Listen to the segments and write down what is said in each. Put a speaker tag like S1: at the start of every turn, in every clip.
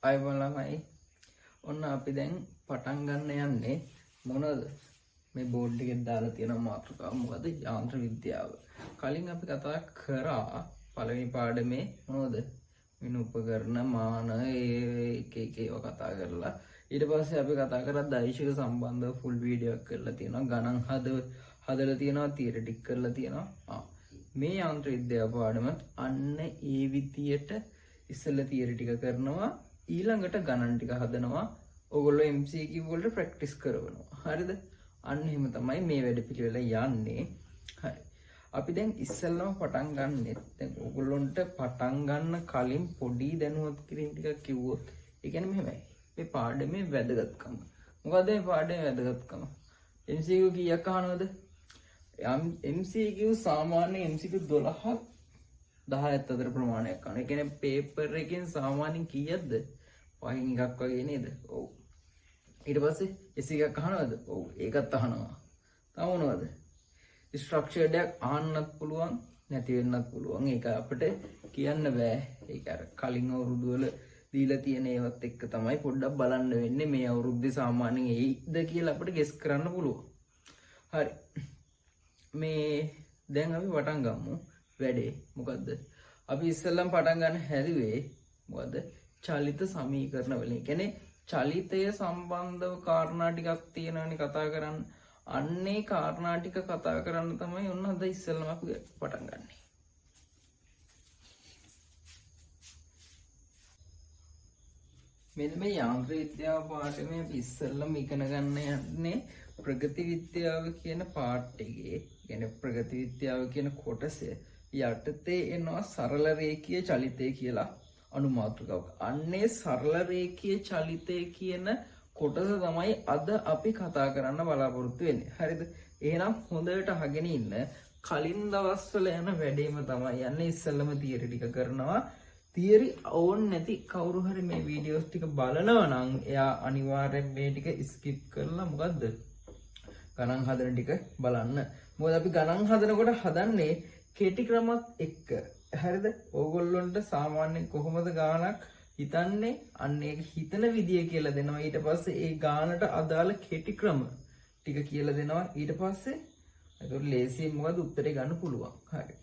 S1: අයවල ළමයි ඔන්න අපි දැන් පටන් ගන්න යන්නේ මොනවද මේ බෝඩ් එකේ දාලා තියෙන මාතෘකාව මොකද යාන්ත්‍ර විද්‍යාව. කලින් අපි කතා කරා පළවෙනි පාඩමේ මොනවද මිනු උපකරණ මාන එක ඒවා කතා කරලා ඊට පස්සේ අපි කතා කරා දෛශික සම්බන්ධව ෆුල් වීඩියෝ එකක් කරලා තියෙනවා. ගණන් හදලා තියෙනවා, තියරිටික් කරලා තියෙනවා. මේ යාන්ත්‍ර විද්‍යාව පාඩම අන්න ඒ විදියට ඉස්සෙල්ලා තියරි ටික කරනවා, ඊළඟට ගණන් ටික හදනවා. ඔයගොල්ලෝ MCQ වලට ප්‍රැක්ටිස් කරනවා. හරිද? අන්න එහෙම තමයි මේ වැඩපිළිවෙල යන්නේ. හරි. අපි දැන් ඉස්සෙල්ලාම පටන් ගන්නෙත් දැන් ඔයගොල්ලන්ට පටන් ගන්න කලින් පොඩි දැනුවත් කිරීම ටිකක් කිව්වොත් ඒ කියන්නේ මෙහෙමයි. මේ පාඩමේ වැදගත්කම. මොකද මේ පාඩමේ වැදගත්කම? MCQ කීයක් අහනවද? MCQ සාමාන්‍ය MCQ 12ක් 10ක් අතර ප්‍රමාණයක් ගන්න. ඒ කියන්නේ පේපර් එකෙන් සාමාන්‍යයෙන් කීයක්ද? 5න් එකක් වගේ නේද? ඔව්. ඊට පස්සේ S එකක් අහනවද? ඔව්. ඒකත් අහනවා. තව මොනවද? ස්ට්‍රක්චර්ඩ් එකක් අහන්නත් පුළුවන්, නැති වෙන්නත් පුළුවන්. ඒක අපිට කියන්න බෑ. ඒක අර කලින් අවුරුදු වල දීලා තියෙන ඒවත් එක්ක තමයි පොඩ්ඩක් බලන්න වෙන්නේ. මේ අවුරුද්දේ සාමාන්‍යයෙන් එයිද කියලා අපිට ගෙස් කරන්න පුළුවන්. හරි. මේ දැන් අපි පටන් ගමු වැඩේ. මොකද්ද? අපි ඉස්සෙල්ලම පටන් ගන්න හැදුවේ මොකද්ද? චලිත සමීකරණ වලින්. කියන්නේ චලිතය සම්බන්ධව කාරණා ටිකක් තියෙනවානේ කතා කරන්න. අන්නේ කාරණා ටික කතා කරන්න තමයි ඔන්න අද ඉස්සෙල්ලම අපි පටන් ගන්නෙ. මෙන්න මේ යාන්ත්‍ර විද්‍යාව පාඩමේ අපි ඉස්සෙල්ලම ඉගෙන ගන්න යන්නේ ප්‍රගති විද්‍යාව කියන පාර්ට් එකේ. කියන්නේ ප්‍රගති විද්‍යාව කියන කොටසේ යටතේ එනවා සරල රේඛීය චලිතය කියලා අනුමාතෘකාවක්. අන්නේ සරල රේඛීය චලිතය කියන කොටස තමයි අද අපි කතා කරන්න බලාපොරොත්තු වෙන්නේ. හරිද? එහෙනම් හොඳට අහගෙන ඉන්න. කලින් දවස්වල යන වැඩේම තමයි යන්නේ. ඉස්සෙල්ලම තියරි ටික කරනවා. තියරි ඕන් නැති කවුරු හරි මේ වීඩියෝස් ටික බලනවා නම් එයා අනිවාර්යෙන් මේ ටික ස්කිප් කරලා මොකද්ද? ගණන් හදන ටික බලන්න. මොකද අපි ගණන් හදනකොට හදන්නේ කෙටි ක්‍රමත් එක්ක. හරිද? ඕගොල්ලොන්ට සාමාන්‍යයෙන් කොහොමද ගානක් හිතන්නේ? අන්න ඒක හිතන විදිය කියලා දෙනවා. ඊට පස්සේ ඒ ගානට අදාළ කෙටි ක්‍රම ටික කියලා දෙනවා. ඊට පස්සේ ඒක ලේසියෙන් මොකද උත්තරේ ගන්න පුළුවන්. හරි.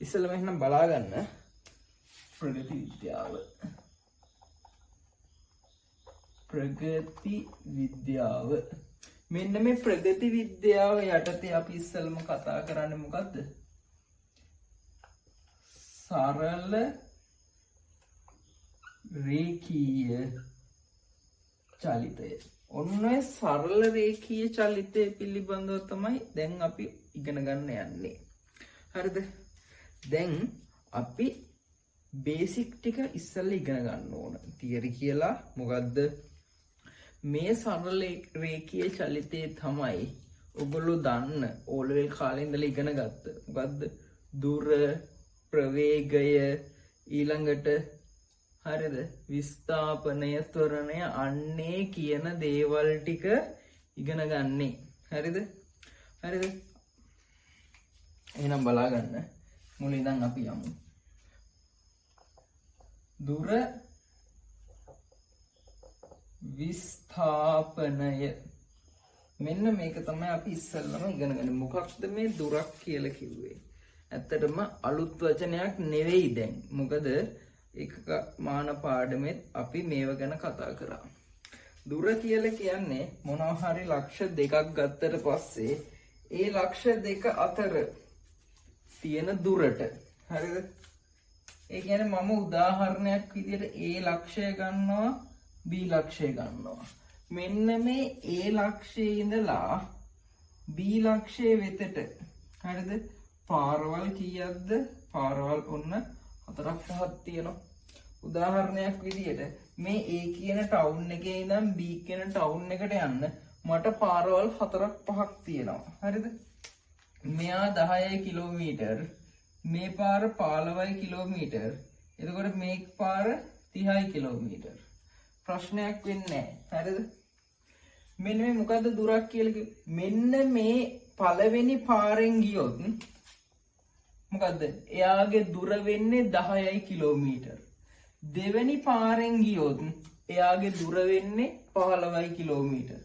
S1: ඉස්සෙල්ලාම එහෙනම් බලා ගන්න ප්‍රගති විද්‍යාව. ප්‍රගති විද්‍යාව. මෙන්න මේ ප්‍රගති විද්‍යාව යටතේ අපි ඉස්සෙල්ලාම කතා කරන්නේ මොකද්ද? සරල රේඛීය චලිතය. ඔන්න සරල රේඛීය චලිතය පිළිබඳව තමයි දැන් අපි ඉගෙන ගන්න යන්නේ. හරිද? දැන් අපි බේසික් ටික ඉස්සෙල්ලා ඉගෙන ගන්න ඕන. තියරි කියලා මොකද්ද? මේ සරල රේඛීය චලිතය තමයි ඔයගොල්ලෝ දන්න O level කාලේ ඉඳලා ඉගෙන ගත්ත. මොකද්ද? දුර, ප්‍රවේගය, ඊළඟට හරිද? විස්ථාපනය, ත්වරණය, අන්නේ කියන දේවල් ටික ඉගෙන ගන්නේ. හරිද? හරිද? එහෙනම් බලා ගන්න. මුලින් ඉඳන් අපි යමු. දුර, විස්ථාපනය. මෙන්න මේක තමයි අපි ඉස්සෙල්ලම ඉගෙන ගන්නේ. මොකක්ද මේ දුරක් කියලා කිව්වේ? ඇත්තටම අලුත් වචනයක් නෙවෙයි දැන්. මොකද එක මාන පාඩමෙත් අපි මේව ගැන කතා කරා. දුර කියලා කියන්නේ මොනවා හරි ලක්ෂ දෙකක් ගත්තට පස්සේ ඒ ලක්ෂ දෙක අතර තියෙන දුරට. හරිද? ඒ කියන්නේ මම උදාහරණයක් විදිහට A ලක්ෂය ගන්නවා, B ලක්ෂය ගන්නවා. මෙන්න මේ A ලක්ෂයේ ඉඳලා B ලක්ෂයේ වෙතට හරිද? පාරවල් කීයක්ද? පාරවල් ඔන්න 4ක් 5ක් තියෙනවා. උදාහරණයක් විදිහට මේ A කියන ටවුන් එකේ ඉඳන් B කියන ටවුන් එකට යන්න මට පාරවල් 4ක් 5ක් තියෙනවා. හරිද? මෙයා 10 කිලෝමීටර්, මේ පාර 15 කිලෝමීටර්. එතකොට මේ පාර 30 කිලෝමීටර්. ප්‍රශ්නයක් වෙන්නේ නැහැ. හරිද? මෙන්න මේ මොකද්ද දුරක් කියලා කිව්වේ? මෙන්න මේ පළවෙනි පාරෙන් ගියොත් මොකද්ද? එයාගේ දුර වෙන්නේ 10 කිලෝමීටර්. දෙවෙනි පාරෙන් ගියොත් එයාගේ දුර වෙන්නේ 15 කිලෝමීටර්.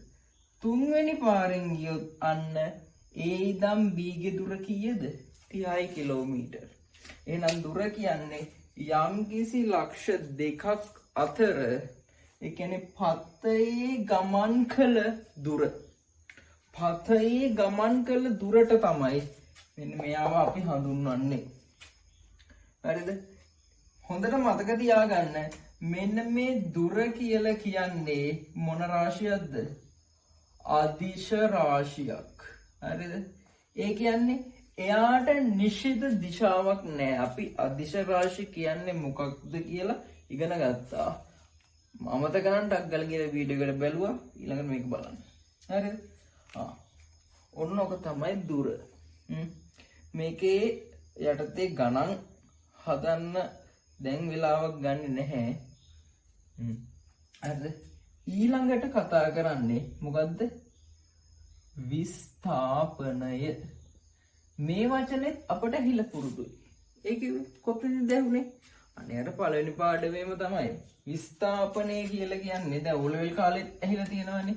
S1: තුන්වෙනි පාරෙන් ගියොත් අන්න A ඉඳන් B ගේ දුර කීයද? 30 කිලෝමීටර්. එහෙනම් දුර කියන්නේ යම්කිසි ලක්ෂ දෙකක් අතර ඒ කියන්නේ පතේ ගමන් කළ දුර. පතේ ගමන් කළ දුරට තමයි මෙන්න මෙයාව අපි හඳුන්වන්නේ. හරිද? හොඳට මතක තියාගන්න මෙන්න මේ දුර කියලා කියන්නේ මොන රාශියක්ද? අදිශ රාශියක්. හරිද? ඒ කියන්නේ එයාට නිශ්චිත දිශාවක් නැහැ. අපි අදිශ රාශි කියන්නේ මොකක්ද කියලා ඉගෙන ගත්තා. අමතක කරන්න ටග්ගල කියලා වීඩියෝ එකට බැලුවා. ඊළඟට මේක බලන්න. හරිද? ඔන්න ඔක තමයි දුර. මේකේ යටතේ ගණන් හදන්න දැන් වෙලාවක් ගන්නෙ නැහැ. හරිද? ඊළඟට කතා කරන්නේ මොකද්ද? විස්ථාපනය. මේ වචනේත් අපට හිල පුරුදුයි. ඒක කොතනද දැහුනේ? අනේ අර පළවෙනි පාඩමේම තමයි. විස්ථාපනය කියලා කියන්නේ දැන් O level කාලෙත් ඇහිලා තියෙනවනේ.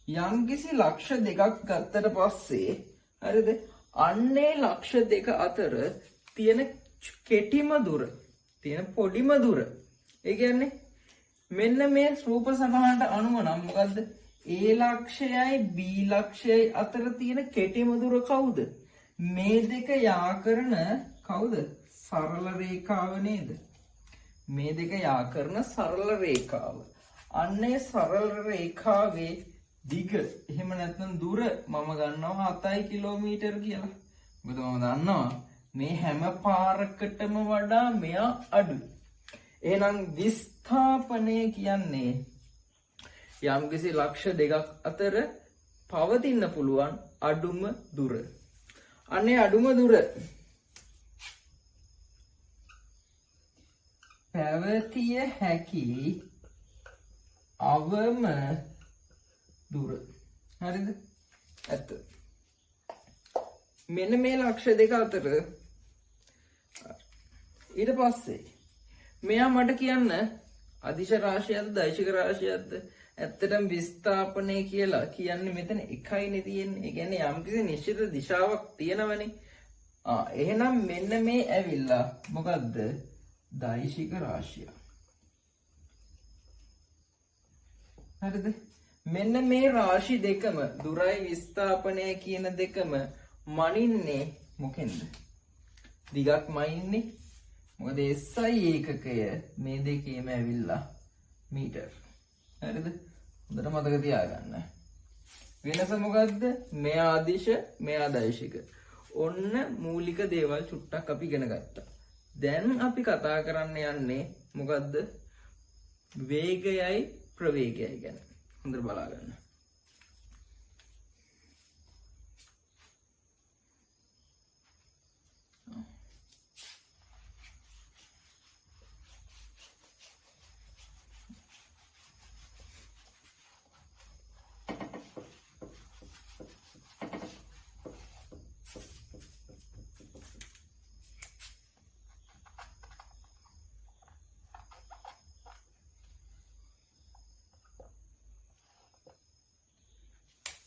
S1: යම්කිසි ලක්ෂ දෙකක් ගත්තට පස්සේ හරිද? අන්නේ ලක්ෂ දෙක අතර තියෙන කෙටිම දුර, තියෙන පොඩිම දුර. ඒ කියන්නේ මෙන්න මේ රූප සටහනට අනුව නම් මොකද්ද? A ලක්ෂයයි B ලක්ෂයයි අතර තියෙන කෙටිම දුර කවුද? මේ දෙක යා කරන කවුද? සරල රේඛාව නේද? මේ දෙක යා කරන සරල රේඛාව. අන්නේ සරල රේඛාවේ දිග එහෙම නැත්නම් දුර මම ගන්නවා 7 කිලෝමීටර් කියලා. මොකද මම දන්නවා මේ හැම පාරකටම වඩා මෙයා අඩුයි. එහෙනම් විස්ථාපනය කියන්නේ යම්කිසි ලක්ෂ දෙකක් අතර පවතින්න පුළුවන් අඩුම දුර. අනේ අඩුම දුර පැවතිය හැකි අවම දුර. හරිද? ඇත්ත. මෙන්න මේ ලක්ෂ දෙක අතර ඊට පස්සේ මෙයා මට කියන්න අදිශ රාශියක්ද දෛශික රාශියක්ද? ඇත්තටම විස්ථාපනය කියලා කියන්නේ මෙතන එකයිනේ තියෙන්නේ. ඒ කියන්නේ යම්කිසි නිශ්චිත දිශාවක් තියෙනවනේ. එහෙනම් මෙන්න මේ ඇවිල්ලා මොකද්ද? දෛශික රාශිය. හරිද? මෙන්න මේ රාශි දෙකම දුරයි විස්ථාපනය කියන දෙකම මනින්නේ මොකෙන්ද? දිගක් මනින්නේ. මොකද SI ඒකකය මේ දෙකේම ඇවිල්ලා මීටර්. හරිද? හොඳට මතක තියාගන්න. වෙනස මොකද්ද? මෙයා අදිශ, මෙයා දෛශික. ඔන්න මූලික දේවල් චුට්ටක් අපි ඉගෙන ගත්තා. දැන් අපි කතා කරන්න යන්නේ මොකද්ද? වේගයයි ප්‍රවේගයයි ගැන. හොඳට බලා ගන්න.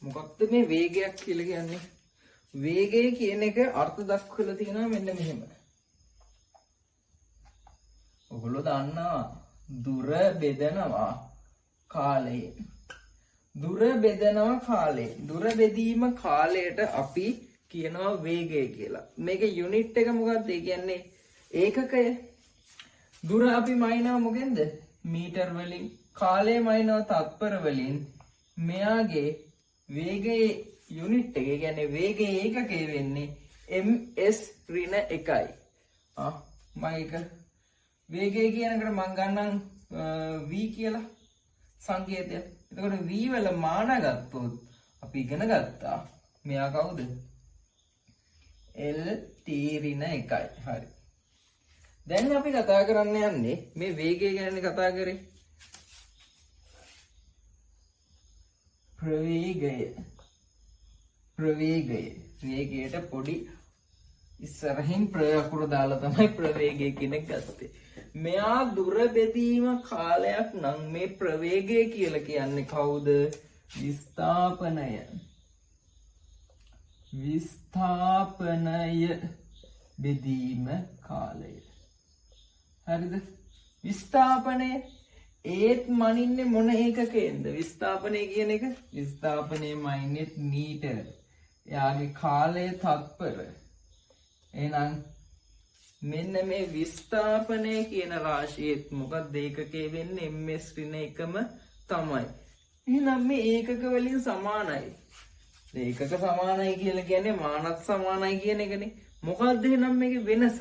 S1: මොකක්ද මේ වේගයක් කියලා කියන්නේ? වේගය කියන එක අර්ථ දක්වලා තියෙනවා මෙන්න මෙහෙම. ඔයගොල්ලෝ දන්නවා දුර බෙදනවා කාලයෙන්. දුර බෙදනවා කාලයෙන්. දුර බෙදීම කාලයට අපි කියනවා වේගය කියලා. මේකේ යුනිට් එක මොකක්ද? ඒ කියන්නේ ඒකකය. දුර අපි මයින්නවා මොකෙන්ද? මීටර් වලින්. කාලය මයින්නවා තත්පර වලින්. මෙයාගේ වේගයේ යුනිට් එක කියන්නේ වේගයේ ඒකකය වෙන්නේ ms ඍණ 1යි. මම ඒක වේගය කියනකට මම ගන්නම් v කියලා සංකේතය. එතකොට v වල මාන ගත්තොත් අපි ඉගෙන ගත්තා මෙයා කවුද? l t ඍණ 1යි. හරි. දැන් අපි කතා කරන්න යන්නේ මේ වේගය ගැන කතා කරේ. ප්‍රවේගය වේගයට පොඩි ඉස්සරහින් ප්‍ර අකුර දාලා තමයි ප්‍රවේගය කියන එක ගත්තේ. මෙයා දුර බෙදීම කාලයක් නම් මේ ප්‍රවේගය කියලා කියන්නේ කවුද? විස්ථාපනය. විස්ථාපනය බෙදීම කාලය. හරිද? විස්ථාපනය ඒත් මනින්නේ මොන ඒකකයෙන්ද? විස්ථාපනය කියන එක විස්ථාපනයේ මයින්නෙත් මීටර. එයාගේ කාලය තත්පර. එහෙනම් මෙන්න මේ විස්ථාපනය කියන රාශියෙත් මොකක්ද ඒකකයේ වෙන්නේ? ms ඍණ එකම තමයි. එහෙනම් මේ ඒකක වලින් සමානයි. ඒකක සමානයි කියලා කියන්නේ මානත් සමානයි කියන එකනේ. මොකද්ද එහෙනම් මේකේ වෙනස?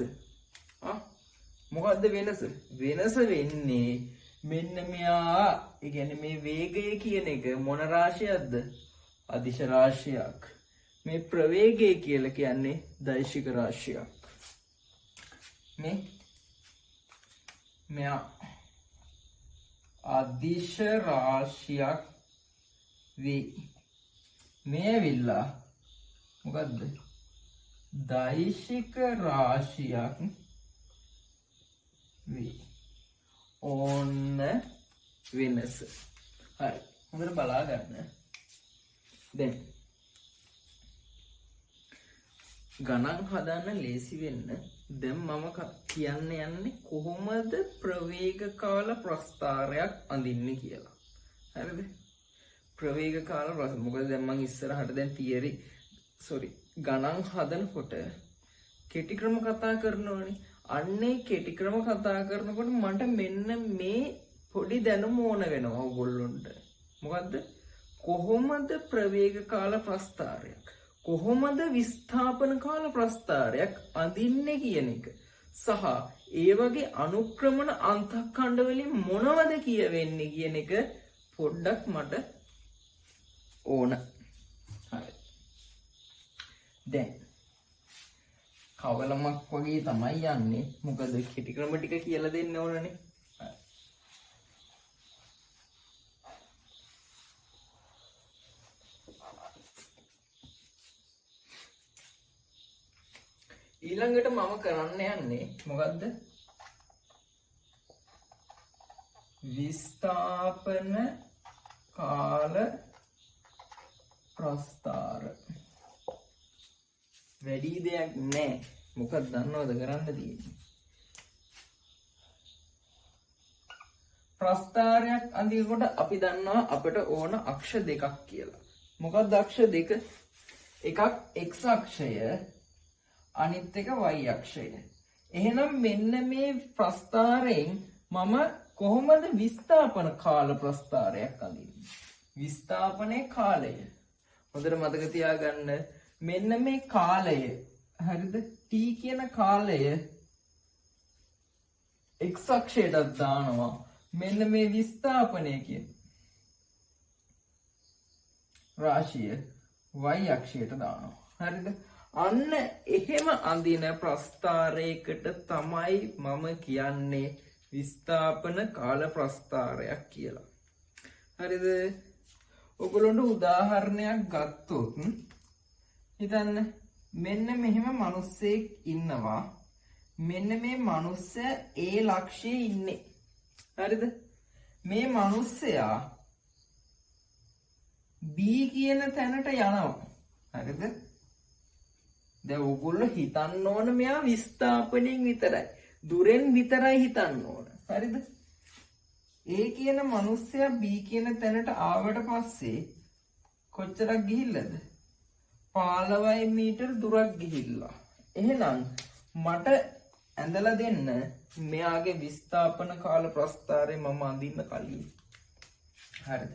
S1: මොකද්ද වෙනස? වෙනස වෙන්නේ මෙන්න මෙයා. ඒ කියන්නේ මේ වේගය කියන එක මොන රාශියක්ද? අදිශ රාශියක්. මේ ප්‍රවේගය කියලා කියන්නේ දෛශික රාශියක්. මෙයා අදිශ රාශියක් වේ. මේ ඇවිල්ලා මොකද්ද? දෛශික රාශියක් වේ. ඕන්න වෙනස. හරි. හොඳට බලා ගන්න. දැන් ගණන් හදන්න ලේසි වෙන්න දැන් මම කියන්න යන්නේ කොහොමද ප්‍රවේග කාල ප්‍රස්ථාරයක් අඳින්නේ කියලා. හරිද? ප්‍රවේග කාල ප්‍රස්ථාර. මොකද දැන් මම ඉස්සරහට දැන් ගණන් හදනකොට කෙටි ක්‍රම කතා කරනවනේ. අන්නේ කෙටි ක්‍රම කතා කරනකොට මට මෙන්න මේ පොඩි දැනුම ඕන වෙනවා ඔයගොල්ලොන්ට. මොකද්ද? කොහොමද ප්‍රවේග කාල ප්‍රස්ථාරයක්, කොහොමද විස්ථාපන කාල ප්‍රස්ථාරයක් අඳින්නේ කියන එක සහ ඒ වගේ අනුක්‍රමන අන්තක්ඛණ්ඩ වලින් මොනවද කියවෙන්නේ කියන එක පොඩ්ඩක් මට ඕන. හරි. දැන් කවලමක් වගේ තමයි යන්නේ. මොකද කෙටි ක්‍රම ටික කියලා දෙන්න ඕනනේ. ඊළඟට මම කරන්න යන්නේ මොකද්ද? විස්ථාපන කාල ප්‍රස්ථාර. වැඩි දෙයක් නැහැ. මොකක්ද දන්නවද කරන්න තියෙන්නේ? ප්‍රස්ථාරයක් අඳිනකොට අපි දන්නවා අපිට ඕන අක්ෂ දෙකක් කියලා. මොකක්ද අක්ෂ දෙක? එකක් x අක්ෂය, අනිත් එක y අක්ෂය. එහෙනම් මෙන්න මේ ප්‍රස්ථාරයෙන් මම කොහොමද විස්ථාපන කාල ප්‍රස්ථාරයක් අඳින්නේ? විස්ථාපනයේ කාලය හොඳට මතක තියාගන්න. මෙන්න මේ කාලය, හරිද? t කියන කාලය x අක්ෂයට දානවා. මෙන්න මේ විස්ථාපනය කියන රාශිය y අක්ෂයට දානවා. හරිද? අන්න එහෙම අඳින ප්‍රස්ථාරයකට තමයි මම කියන්නේ විස්ථාපන කාල ප්‍රස්ථාරයක් කියලා. හරිද? ඔයගොල්ලන්ට උදාහරණයක් ගත්තොත් හිතන්න මෙන්න මෙහෙම මිනිස්සෙක් ඉන්නවා. මෙන්න මේ මිනිස්සයා ඒ ලක්ෂයේ ඉන්නේ. හරිද? මේ මිනිස්සයා B කියන තැනට යනවා. හරිද? දැන් ඔයගොල්ලෝ හිතන්න ඕන මෙයා විස්ථාපනයෙන් විතරයි. දුරෙන් විතරයි හිතන්න ඕන. හරිද? A කියන මිනිස්සයා B කියන තැනට ආවට පස්සේ කොච්චරක් ගිහිල්ලාද? 15 මීටර දුරක් ගිහිල්ලා. එහෙනම් මට ඇඳලා දෙන්න මෙයාගේ විස්ථාපන කාල ප්‍රස්ථාරය මම අඳින්න කලින්. හරිද?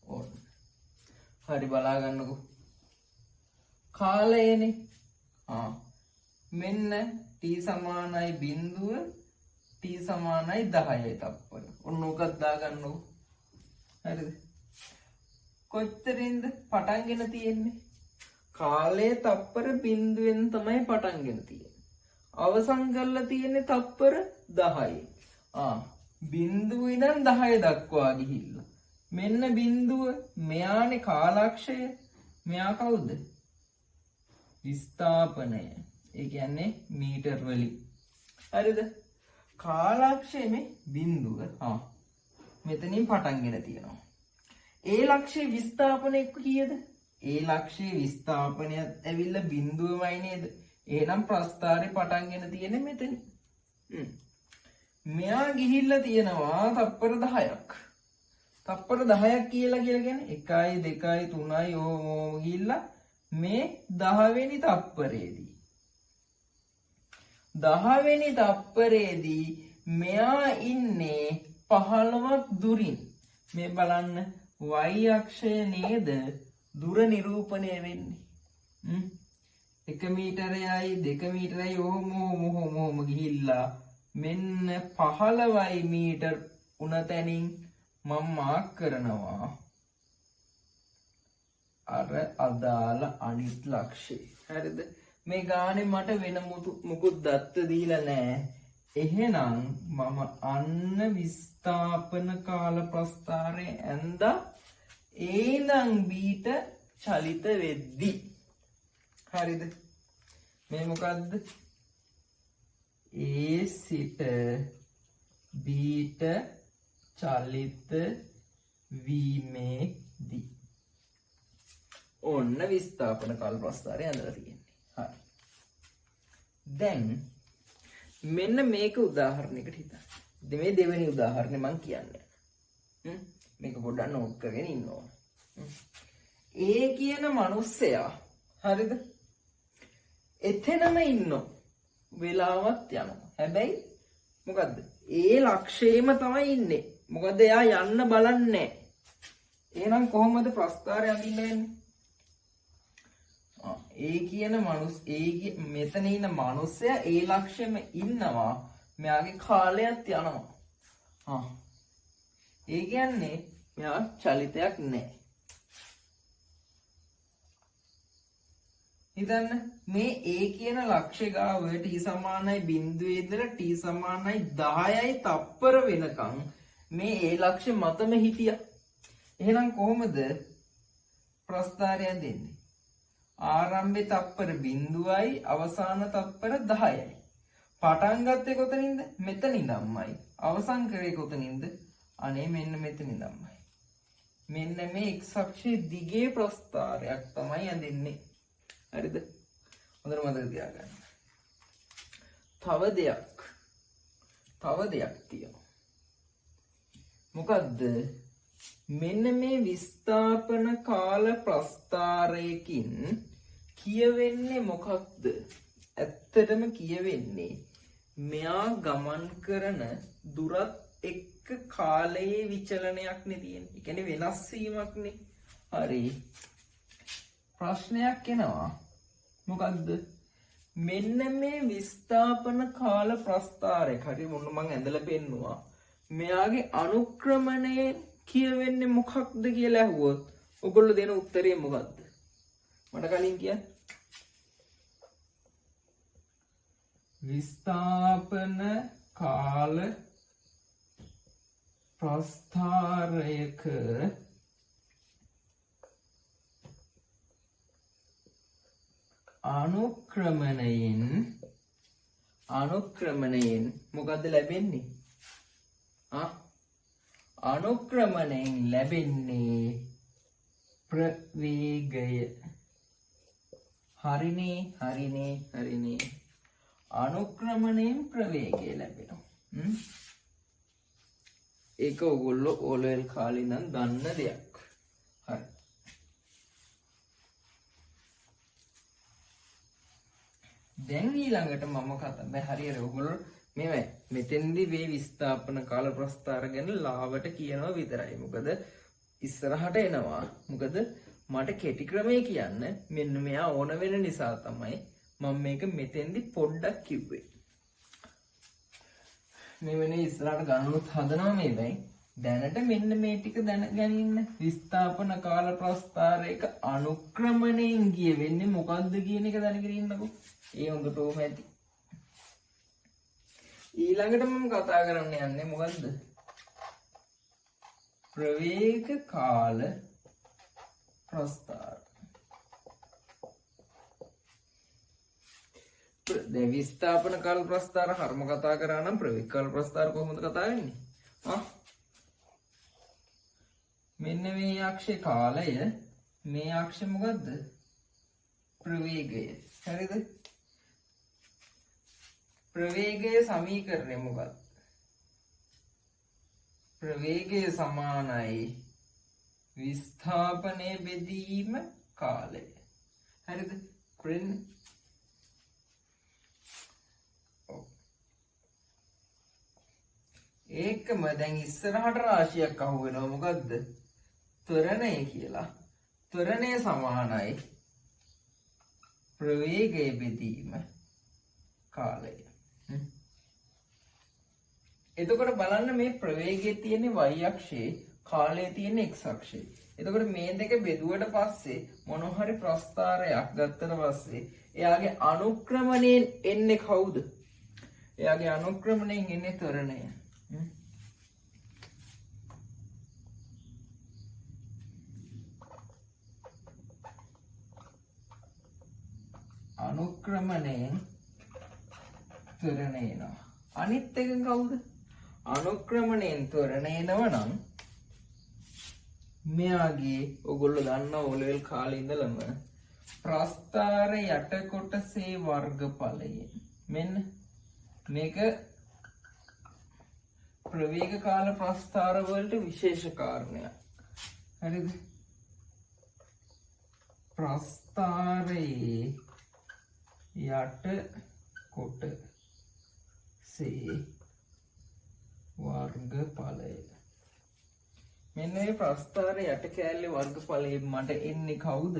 S1: ඕන. හරි බලා ගන්නකෝ. කාලයනේ. මෙන්න t සමානයි 0, t සමානයි 10යි තප්පර. ඔන්න ඔකක් දාගන්නකෝ. හරිද? කොච්චරින්ද පටන්ගෙන තියෙන්නේ? කාලයේ තප්පර 0ෙන් තමයි පටන්ගෙන තියෙන්නේ. අවසන් කරලා තියෙන්නේ තප්පර 10යි. 0 ඉඳන් 10 දක්වා ගිහිල්ලා. මෙන්න 0 මෙයානේ කාලක්ෂය. මෙයා කවුද? විස්ථාපනය. ඒ කියන්නේ මීටර් වලින්. හරිද? කාලක්ෂය මේ බිඳුව මෙතනින් පටන්ගෙන තියෙනවා. ඒ ලක්ෂයේ විස්ථාපනය කීයද? ඒ ලක්ෂයේ විස්ථාපනයත් ඇවිල්ලා බිඳුවමයි නේද? එහෙනම් ප්‍රස්ථාරේ පටන්ගෙන තියෙන්නේ මෙතන. මෙයා ගිහිල්ලා තියෙනවා තප්පර 10ක්. තප්පර 10ක් කියලා කියන්නේ 1 2 3 ඕම ගිහිල්ලා මේ 10 වෙනි තප්පරේදී 10 වෙනි තප්පරේදී මෙයා ඉන්නේ 15ක් දුරින්. මේ බලන්න y අක්ෂය නේද දුර නිරූපණය වෙන්නේ. 1 මීටරයයි 2 මීටරයයි ඔහොම ගිහිල්ලා මෙන්න 15යි මීටර් උන තැනින් මම මාක් කරනවා අර අදාළ අනිත් ලක්ෂය. හරිද? මේ ගානේ මට වෙන මුකුත් දත්ත දීලා නැහැ. එහෙනම් මම අන්න විස්ථාපන කාල ප්‍රස්ථාරයේ ඇඳා ඒඳන් බීට චලිත වෙද්දි. හරිද? මේ මොකද්ද? ඒ සිට බීට චලිත වීමේදී ඔන්න විස්ථාපන කාල ප්‍රස්ථාරය ඇඳලා තියෙන්නේ. හරි. දැන් මෙන්න මේක උදාහරණයකට හිතන්න. මේ දෙවෙනි උදාහරණය මම කියන්නේ. මේක පොඩ්ඩක් නෝට් කරගෙන ඉන්න ඕන. ඒ කියන මිනිස්සයා හරිද? එතනම ඉන්නෝ. වෙලාවත් යනවා. හැබැයි මොකද්ද? ඒ ලක්ෂයේම තමයි ඉන්නේ. මොකද එයා යන්න බලන්නේ. එහෙනම් කොහොමද ප්‍රස්ථාරය අඳින්න වෙන්නේ? ඒ කියන මෙතන ඉන්න මිනිස්සයා ඒ ලක්ෂෙම ඉන්නවා. මෙයාගේ කාලයත් යනවා. ඒ කියන්නේ මෙයා චලිතයක් නැහැ. හිතන්න මේ ඒ කියන ලක්ෂ්‍ය ගාව t සමානයි 0 ඉඳලා t සමානයි 10යි තප්පර වෙනකන් මේ ඒ ලක්ෂ්‍ය මතම හිටියා. එහෙනම් කොහොමද ප්‍රස්ථාරය දෙන්නේ? ආරම්භයේ තප්පර 0යි අවසාන තප්පර 10යි. පටන් ගත්තේ කොතනින්ද? මෙතනින්දම්මයි. අවසන් කරේ කොතනින්ද? අනේ මෙන්න මෙතනින්දම්මයි. මෙන්න මේ x අක්ෂයේ දිගේ ප්‍රස්ථාරයක් තමයි ඇඳෙන්නේ. හරිද? හොඳට මතක තියාගන්න. තව දෙයක් තියෙනවා. මොකද්ද? මෙන්න මේ විස්ථාපන කාල ප්‍රස්ථාරයකින් කියවෙන්නේ මොකක්ද? ඇත්තටම කියවෙන්නේ මෙයා ගමන් කරන දුරත් එක්ක කාලයේ විචලනයක් නේ තියෙන්නේ. ඒ කියන්නේ වෙනස් වීමක් නේ. හරි. ප්‍රශ්නයක් එනවා. මොකද්ද? මෙන්න මේ විස්ථාපන කාල ප්‍රස්ථාරයක් හරි මොන මං ඇඳලා පෙන්නුවා. මෙයාගේ අනුක්‍රමණය කියවෙන්නේ මොකක්ද කියලා අහුවොත් ඔයගොල්ලෝ දෙන උත්තරේ මොකද්ද? මට කලින් කියන්න. විස්ථාපන කාල ප්‍රස්ථාරයක අනුක්‍රමණයෙන් මොකද්ද ලැබෙන්නේ? අනුක්‍රමණයෙන් ලැබෙන්නේ ප්‍රවේගය. හරිනේ. අනුක්‍රමණයෙන් ප්‍රවේගය ලැබෙනවා. ඒක ඔයගොල්ලෝ O level කාලේ ඉඳන් දන්න දෙයක්. හරි. දැන් ඊළඟට මම කතා හරියට ඔයගොල්ලෝ මේ මෙතෙන්දි මේ විස්ථාපන කාල ප්‍රස්ථාර ගැන ලාවට කියනවා විතරයි. මොකද ඉස්සරහට එනවා. මොකද මට කෙටි ක්‍රමයේ කියන්න මෙන්න මෙයා ඕන වෙන නිසා තමයි මම මේක මෙතෙන්දි පොඩ්ඩක් කිව්වේ. මේ වෙනේ ඉස්සරහට ගන්නොත් හදනවා මේ වෙයි. දැනට මෙන්න මේ ටික දැනගෙන ඉන්න. විස්ථාපන කාල ප්‍රස්ථාරයක අනුක්‍රමණයෙන් කියවෙන්නේ මොකද්ද කියන එක දැනගෙන ඉන්නකෝ. ඒ හොඳට ඕම ඇති. ඊළඟට මම කතා කරන්න යන්නේ මොකද්ද? ප්‍රවේග කාල ප්‍රස්ථාර. දැන් විස්ථාපන කාල ප්‍රස්ථාර කර්ම කතා කරා නම් ප්‍රවේග කාල ප්‍රස්ථාර කොහොමද කතා වෙන්නේ? මෙන්න මේ අක්ෂේ කාලය, මේ අක්ෂේ මොකද්ද? ප්‍රවේගය. හරිද? ප්‍රවේගය සමීකරණය මොකක්ද? ප්‍රවේගය සමානයි විස්ථාපනයේ බෙදීම කාලය. හරිද? ඒකම දැන් ඉස්සරහට රාශියක් අහු වෙනවා. මොකද්ද? ත්වරණය කියලා. ත්වරණය සමානයි ප්‍රවේගය බෙදීම කාලය. එතකොට බලන්න මේ ප්‍රවේගයේ තියෙන y අක්ෂයේ, කාලයේ තියෙන x අක්ෂයේ. එතකොට මේ දෙක බෙදුවට පස්සේ මොන හරි ප්‍රස්ථාරයක් ගත්තට පස්සේ එයාගේ අනුක්‍රමණයෙන් එන්නේ කවුද? එයාගේ අනුක්‍රමණයෙන් එන්නේ ත්වරණය. අනුක්‍රමණයෙන් ත්වරණය එනවා. අනිත් එක කවුද? අනුක්‍රමණයෙන් ත්වරණය එනවා නම් මෙයාගේ ඔයගොල්ලෝ දන්නා O level කාලේ ඉඳලම ප්‍රස්ථාර යට කොටසේ වර්ගඵලයෙන් මෙන්න මේක ප්‍රවේග කාල ප්‍රස්ථාර වලට විශේෂ කාරණයක්. හරිද? ප්‍රස්ථාරයේ යට කොටසේ වර්ගඵලය. මෙන්න මේ ප්‍රස්ථාරයේ යට කෑල්ලේ වර්ගඵලයෙන් මට එන්නේ කවුද?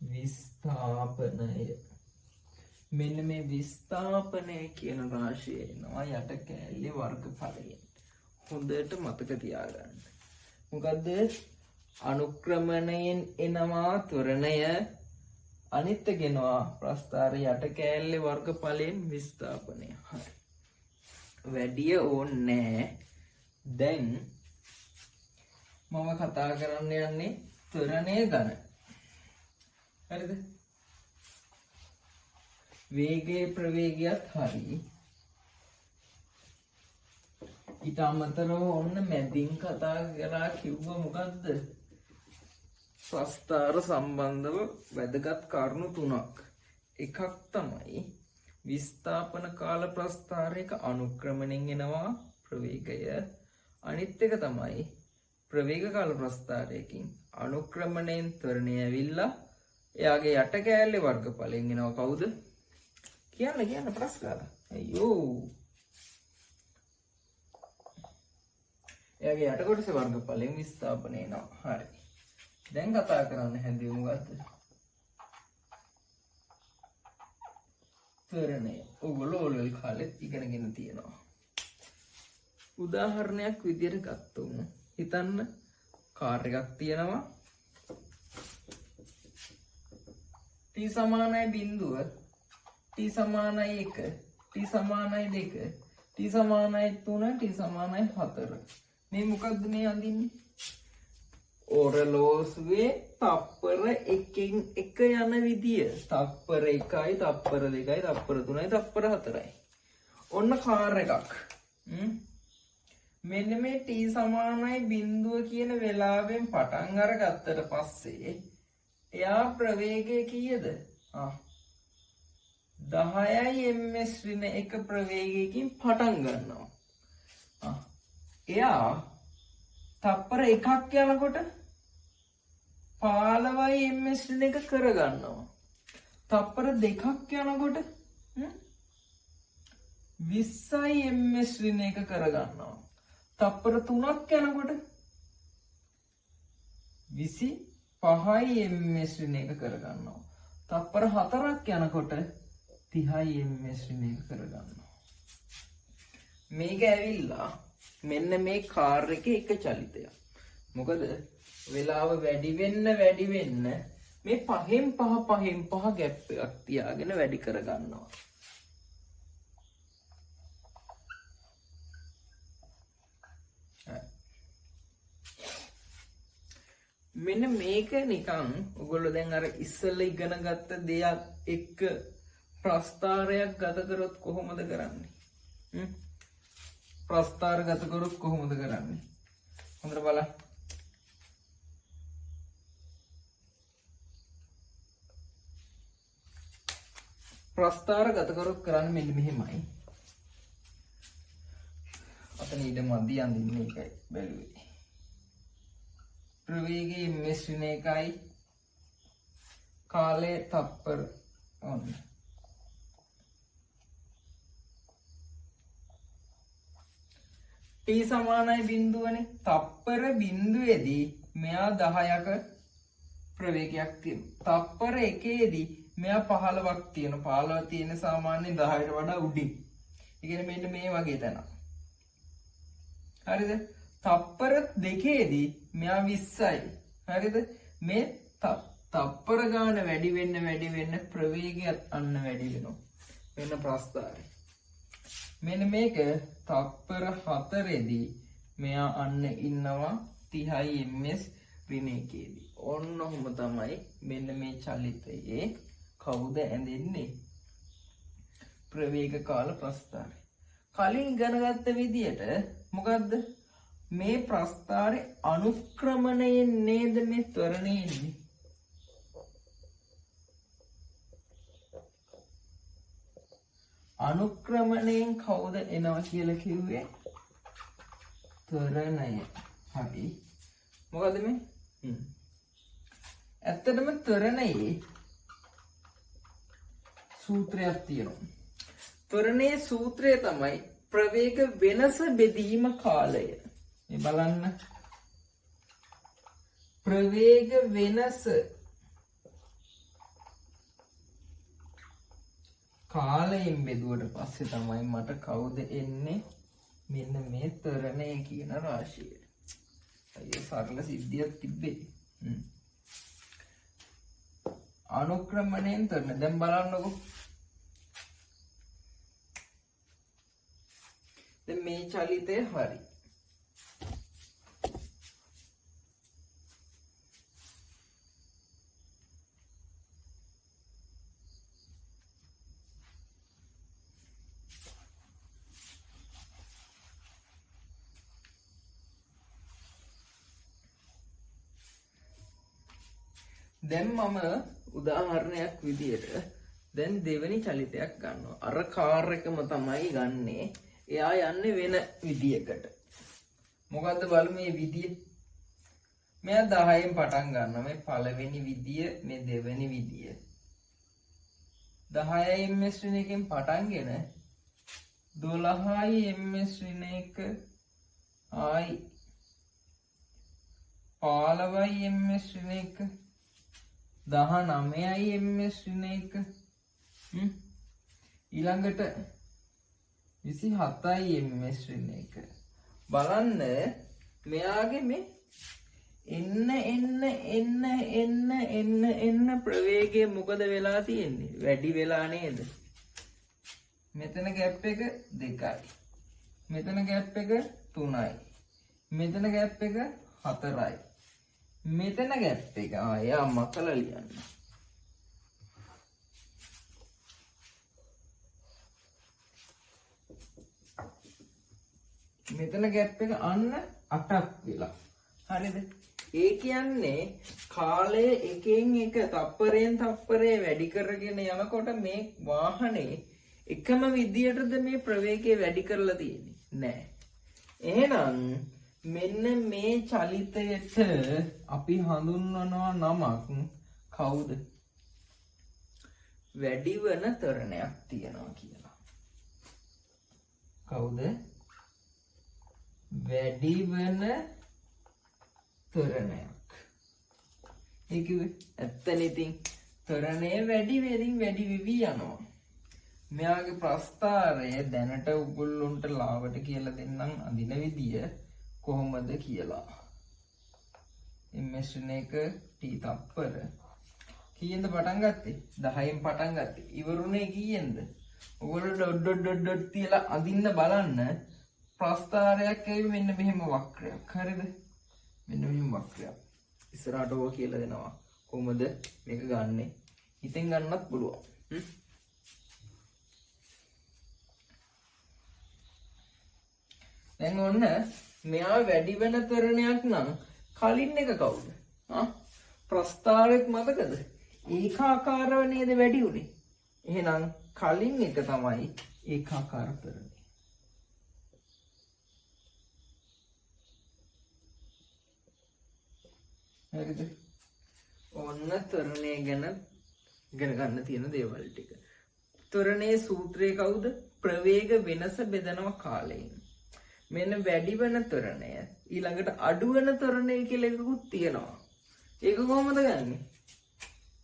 S1: විස්ථාපනය. මෙන්න මේ විස්ථාපනය කියන රාශිය එනවා යට කෑල්ලේ වර්ගඵලයෙන්. හොඳට මතක තියාගන්න. මොකද්ද? අනුක්‍රමණයෙන් එනවා ත්වරණය, අනිත් එක එනවා ප්‍රස්ථාරයේ යට කෑල්ලේ වර්ගඵලයෙන් විස්ථාපනය. හරි. වැඩි ඕනේ. දැන් මම කතා කරන්න යන්නේ ත්වරණය ගැන. හරිද? වේගයේ ප්‍රවේගයත් හරි. ඊට අමතරව ඔන්න මැදින් කතා කරලා කිව්ව මොකද්ද? ප්‍රස්ථාර සම්බන්ධව වැදගත් කරුණු තුනක්. එකක් තමයි විස්ථාපන කාල ප්‍රස්ථාරයක අනුක්‍රමණයෙන් එනවා ප්‍රවේගය. අනිත් එක තමයි ප්‍රවේග කාල ප්‍රස්ථාරයකින් අනුක්‍රමණයෙන් ත්වරණය ඇවිල්ලා එයාගේ යට කෑල්ලේ වර්ගඵලයෙන් එනවා කවුද? කියන්න ප්‍රස්ථාර. අයියෝ. එයාගේ යට කොටසේ වර්ගඵලයෙන් විස්ථාපනය එනවා. හරි. දැන් කතා කරන්න හැදුවේ මොකද්ද? ත්වරණය. ඔයගොල්ලෝ O level කාලෙත් ඉගෙනගෙන තියෙනවා. උදාහරණයක් විදියට ගත්තොමු. හිතන්න කාර් එකක් තියෙනවා. t සමානයි 0, t සමානයි 1, t සමානයි 2, t සමානයි 3, t සමානයි 4. මේ මොකද්ද මේ අඳින්නේ? ඔරලෝසුවේ තප්පර එකකින් එක යන විදිය. තප්පර 1යි, තප්පර 2යි, තප්පර 3යි, තප්පර 4යි. ඔන්න කාර් එකක්. මෙන්න මේ t සමානයි 0 කියන වෙලාවෙන් පටන් අරගත්තට පස්සේ එයා ප්‍රවේගය කීයද? 10යි ms ඍණ 1 ප්‍රවේගයකින් පටන් ගන්නවා. එයා තප්පර එකක් යනකොට 15යි ms ඍණ 1 කරගන්නවා. තප්පර දෙකක් යනකොට 20යි ms ඍණ 1 කරගන්නවා. තප්පර 3ක් යනකොට 25යි ms ඍණ 1 කරගන්නවා. තප්පර 4ක් යනකොට 30යි ms ඍණ 1 කරගන්නවා. මේක ඇවිල්ලා මෙන්න මේ කාර් එකේ එක චලිතයක්. මොකද වෙලාව වැඩි වෙන්න මේ පහෙන් පහ ගැප් එකක් තියාගෙන වැඩි කරගන්නවා. මෙන්න මේක නිකන් ඔයගොල්ලෝ දැන් අර ඉස්සෙල්ලා ඉගෙන ගත්ත දෙයක් එක්ක ප්‍රස්ථාරයක් ගත කරොත් කොහොමද කරන්නේ? ප්‍රස්ථාර ගත කරොත් කොහොමද කරන්නේ? හොඳට බලන්න. ප්‍රස්ථාර ගත කරොත් කරන්නේ මෙන්න මෙහෙමයි. අතන ඊට මදි අඳින්නේ එකයි බැලුවේ. ප්‍රවේගයේ මිශ්‍රණ එකයි කාලය තප්පර ඔන්න. t සමානයි බිඳුවනේ. තප්පර බිඳුවේදී මෙයා 10ක ප්‍රවේගයක් තියෙනවා. තප්පර 1ේදී මෙයා 15ක් තියෙනවා. 15 තියෙන සාමාන්‍යයෙන් 10ට වඩා උඩින්. ඒ කියන්නේ මෙන්න මේ වගේ තැනක්. හරිද? තප්පර 2ේදී මෙයා 20යි. හරිද? මේ තප්පර ගාන වැඩි වෙන්න ප්‍රවේගයත් අන්න වැඩි වෙනවා. වෙන ප්‍රස්ථාරය. මෙන්න මේක තප්පර 4ේදී මෙයා අන්න ඉන්නවා 30යි ms ඍණ එකේදී. ඔන්න ඔහොම තමයි මෙන්න මේ චලිතයේ කවුද ඇඳෙන්නේ? ප්‍රවේග කාල ප්‍රස්ථාරය. කලින් ඉගෙන ගත්ත විදියට මොකද්ද? මේ ප්‍රස්ථාරේ අනුක්‍රමණයෙන් නේද මේ ත්වරණය එන්නේ? අනුක්‍රමණයෙන් කවුද එනවා කියලා කිව්වේ? ත්වරණය. හරි. මොකද මේ? ඇත්තටම ත්වරණයේ සූත්‍රයක් තියෙනවා. ත්වරණයේ සූත්‍රය තමයි ප්‍රවේග වෙනස බෙදීම කාලය. මේ බලන්න. ප්‍රවේග වෙනස කාලයෙන් බෙදුවට පස්සේ තමයි මට කවුද එන්නේ? මෙන්න මේ ත්වරණය කියන රාශිය. අයියෝ සරල සිද්ධියක් තිබ්බේ. අනුක්‍රමණයෙන් ත්වරණ. දැන් බලන්නකෝ. දැන් මේ චලිතය හරි. දැන් මම උදාහරණයක් විදියට දැන් දෙවෙනි චලිතයක් ගන්නවා. අර කාර් එකම තමයි ගන්නෙ. එයා යන්නේ වෙන විදියකට. මොකද්ද බලමු මේ විදිය. මෙයා 10න් පටන් ගන්නවා. මේ පළවෙනි විදිය, මේ දෙවෙනි විදිය. 10යි ms ඍණ එකෙන් පටන්ගෙන 12යි ms ඍණ එක ආයි 15යි ms ඍණ එක 19යි ms ඍණ එක ඊළඟට 27යි ms ඍණ එක. බලන්න මෙයාගේ මේ එන්න ප්‍රවේගය මොකද වෙලා තියෙන්නේ? වැඩි වෙලා නේද? මෙතන ગેප් එක 2යි. මෙතන ગેප් එක 3යි. මෙතන ગેප් එක 4යි. මෙතන ગેප් එක යා මකලා ලියන්න. මෙතන ગેප් එක අන්න 8ක් වෙලා. හරිද? ඒ කියන්නේ කාලය එකෙන් එක තප්පරයෙන් තප්පරේ වැඩි කරගෙන යනකොට මේ වාහනේ එකම විදියටද මේ ප්‍රවේගය වැඩි කරලා තියෙන්නේ? නෑ. එහෙනම් මෙන්න මේ චලිතයට අපි හඳුන්වනවා නමක් කවුද? වැඩිවන ත්වරණයක් තියනවා කියලා. කවුද? වැඩිවන ත්වරණයක්. ඒ කිව්වේ ඇත්තනේ. ඉතින් ත්වරණය වැඩි වෙවි යනවා. මෙයාගේ ප්‍රස්ථාරය දැනට උගුල්ලොන්ට ලාවට කියලා දෙන්නම් අඳින විදිය කොහොමද කියලා. ms ඍණ එක t තප්පර කීයෙන්ද පටන් ගත්තේ? 10න් පටන් ගත්තේ. ඉවරුනේ කීයෙන්ද? ඔයගොල්ලෝ ඩොට් තියලා අඳින්න බලන්න. ප්‍රස්ථාරයක් ඇවි මෙන්න මෙහෙම වක්‍රයක්. හරිද? මෙන්න මෙහෙම වක්‍රයක්. ඉස්සරහට ඕක කියලා දෙනවා. කොහොමද මේක ගන්නෙ? හිතෙන් ගන්නත් පුළුවන්. දැන් ඔන්න මෙයා වැඩි වෙන තරණයක් නම් කලින් එක කවුද? ප්‍රස්ථාරයක් මතකද? ඒකාකාරව නේද වැඩි උනේ. එහෙනම් කලින් එක තමයි ඒකාකාර තරණය. හරිද? ඔන්න තරණය ගැන ඉගෙන ගන්න තියෙන දේවල් ටික. තරණයේ සූත්‍රය කවුද? ප්‍රවේග වෙනස බෙදනවා කාලයෙන්. මෙන්න වැඩි වෙන තරණය ඊළඟට අඩු වෙන තරණය කියලා එකකුත් තියෙනවා. ඒක කොහොමද ගන්නෙ?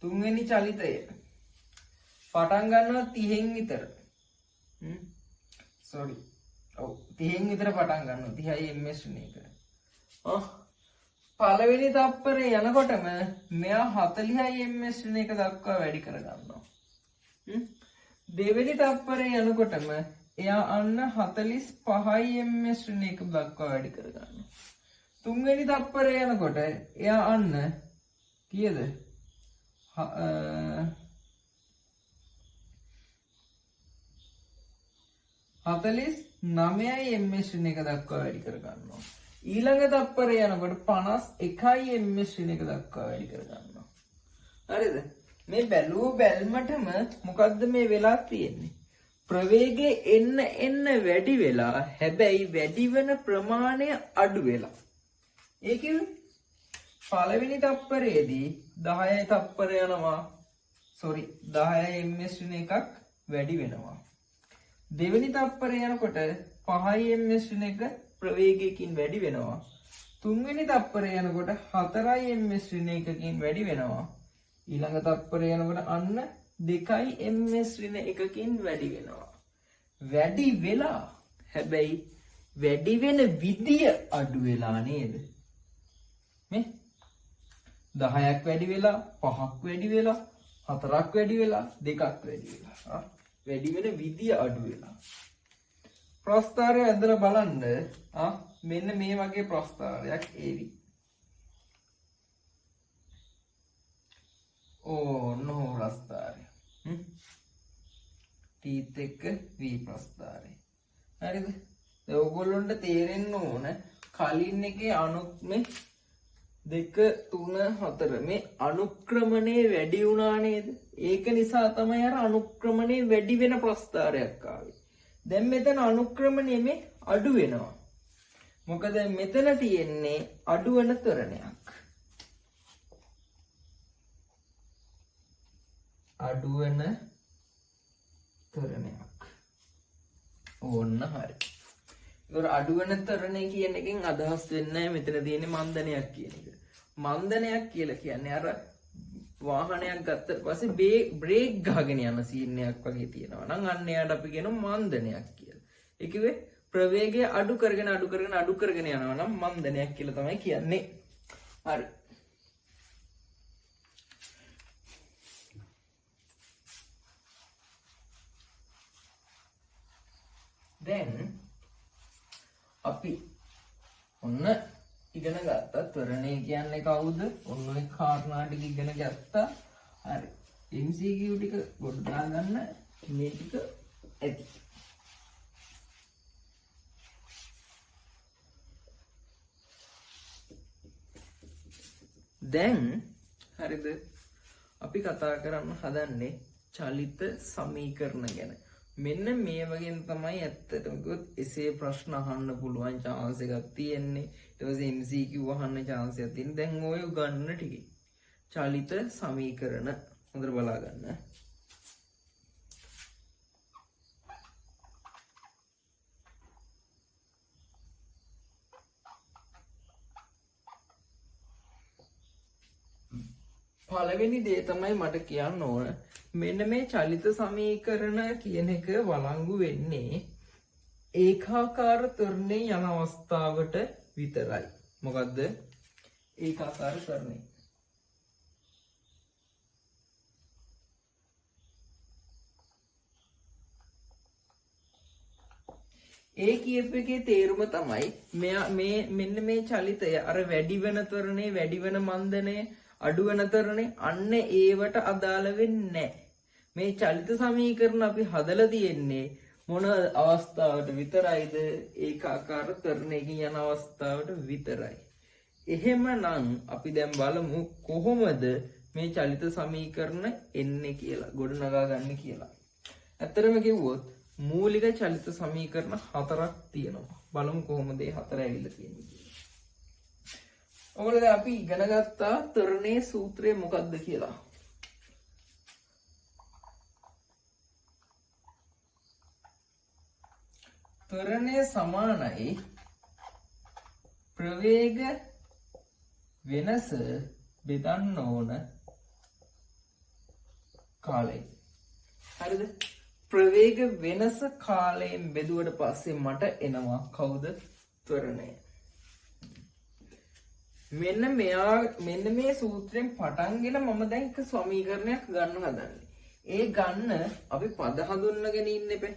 S1: තුන්වෙනි චලිතය පටන් ගන්නවා 30න් විතර. sorry. ඔව් 30න් විතර පටන් ගන්නවා 30යි ms එක. පළවෙනි තප්පරේ යනකොටම මෙයා 40යි ms එක දක්වා වැඩි කර ගන්නවා. දෙවෙනි තප්පරේ යනකොටම එයා අන්න 45යි ms එක දක්වා වැඩි කර ගන්නවා. තුන්වෙනි තප්පරේ යනකොට එයා අන්න කීයද? 49යි ms එක දක්වා වැඩි කර ගන්නවා. ඊළඟ තප්පරේ යනකොට 51යි ms එක දක්වා වැඩි කර ගන්නවා. හරිද? මේ බැලුවටම මොකද්ද මේ වෙලා තියෙන්නේ? ප්‍රවේගය එන්න වැඩි වෙලා හැබැයි වැඩි වෙන ප්‍රමාණය අඩු වෙලා. ඒ කියන්නේ පළවෙනි තප්පරේදී 10යි තප්පර යනවා. 10යි ms එකක් වැඩි වෙනවා. දෙවෙනි තප්පරේ යනකොට 5යි ms එක ප්‍රවේගයකින් වැඩි වෙනවා. තුන්වෙනි තප්පරේ යනකොට 4යි ms එකකින් වැඩි වෙනවා. ඊළඟ තප්පරේ යනකොට අන්න 2යි ms එකකින් වැඩි වෙනවා. වැඩි වෙලා හැබැයි වැඩි වෙන විදිය අඩු වෙලා නේද? මේ 10ක් වැඩි වෙලා 5ක් වැඩි වෙලා 4ක් වැඩි වෙලා 2ක් වැඩි වෙලා වැඩි වෙන විදිය අඩු වෙලා. ප්‍රස්ථාරය ඇදලා බලන්න මෙන්න මේ වගේ ප්‍රස්ථාරයක් ඒවි. නෝ ප්‍රස්ථාරය. ටීත් එක්ක වී ප්‍රස්ථාරය. හරිද? දැන් ඔයගොල්ලන්ට තේරෙන්න ඕන කලින් එකේ මේ 2 3 4 මේ අනුක්‍රමණය වැඩි වුණා නේද? ඒක නිසා තමයි අර අනුක්‍රමණය වැඩි වෙන ප්‍රස්ථාරයක් ආවේ. දැන් මෙතන අනුක්‍රමණය මේ අඩු වෙනවා. මොකද මෙතන තියෙන්නේ අඩු වෙන තරණයක්. අඩු වෙන තරණයක්. ඕන්න හරි. ඒතර අඩු වෙන තරණය කියන එකෙන් අදහස් වෙන්නේ මෙතන තියෙන්නේ මන්දනයක් කියන එක. මන්දනයක් කියලා කියන්නේ අර වාහනයක් ගත්තට පස්සේ බ්‍රේක් ගහගෙන යන සීන් එකක් වගේ තියෙනවා. නම් අන්න එයාට අපි කියනවා මන්දනයක් කියලා. ඒ කිව්වේ ප්‍රවේගය අඩු කරගෙන යනවා නම් මන්දනයක් කියලා තමයි කියන්නේ. හරි. දැන් අපි ඔන්න ඉගෙන ගත්තා ත්වරණය කියන්නේ කවුද? ඔන්න ඔය කාරණා ටික ඉගෙන ගත්තා. හරි. MCQ ටික ගොඩනගා ගන්න මේ ටික ඇති. දැන් හරිද? අපි කතා කරන්න හදන්නේ චලිත සමීකරණ ගැන. මෙන්න මේ වගේ තමයි ඇත්තටම කිව්වොත් එසේ ප්‍රශ්න අහන්න පුළුවන් chance එකක් තියෙන්නේ. ඊට පස්සේ MCQ අහන්න chance එකක් තියෙනවා. දැන් ඔය ගන්න ටිකේ චලිත සමීකරණ හොඳට බලා ගන්න. පළවෙනි දේ තමයි මට කියන්න ඕන මෙන්න මේ චලිත සමීකරණ කියන එක වළංගු වෙන්නේ ඒකාකාර ත්වරණේ යන අවස්ථාවට විතරයි. මොකද්ද? ඒකාකාර ත්වරණේ. ඒ කියපු එකේ තේරුම තමයි මෙයා මෙන්න මේ චලිතය අර වැඩි වෙන තරණේ වැඩි වෙන මන්දනේ අඩු වෙන තරණේ අන්න ඒවට අදාළ වෙන්නේ නැහැ. මේ චලිත සමීකරණ අපි හදලා තියෙන්නේ මොන අවස්ථාවට විතරයිද? ඒකාකාර තරණයකින් යන අවස්ථාවට විතරයි. එහෙමනම් අපි දැන් බලමු කොහොමද මේ චලිත සමීකරණ එන්නේ කියලා ගොඩනගා ගන්න කියලා. ඇත්තටම කිව්වොත් මූලික චලිත සමීකරණ 4ක් තියෙනවා. බලමු කොහොමද මේ 4 ඇවිල්ලා තියෙන්නේ කියලා. ඔයගොල්ලෝ අපි ඉගෙන ගත්තා තරණයේ සූත්‍රය මොකක්ද කියලා. ත්වරණය සමානයි ප්‍රවේග වෙනස බෙදන්න ඕන කාලය. හරිද? ප්‍රවේග වෙනස කාලයෙන් බෙදුවට පස්සේ මට එනවා කවුද? ත්වරණය. මෙන්න මේ සූත්‍රයෙන් පටන්ගෙන මම දැන් එක සමීකරණයක් ගන්න හදන්නේ. ඒ ගන්න අපි පද හඳුන්වගෙන ඉන්න එපේ.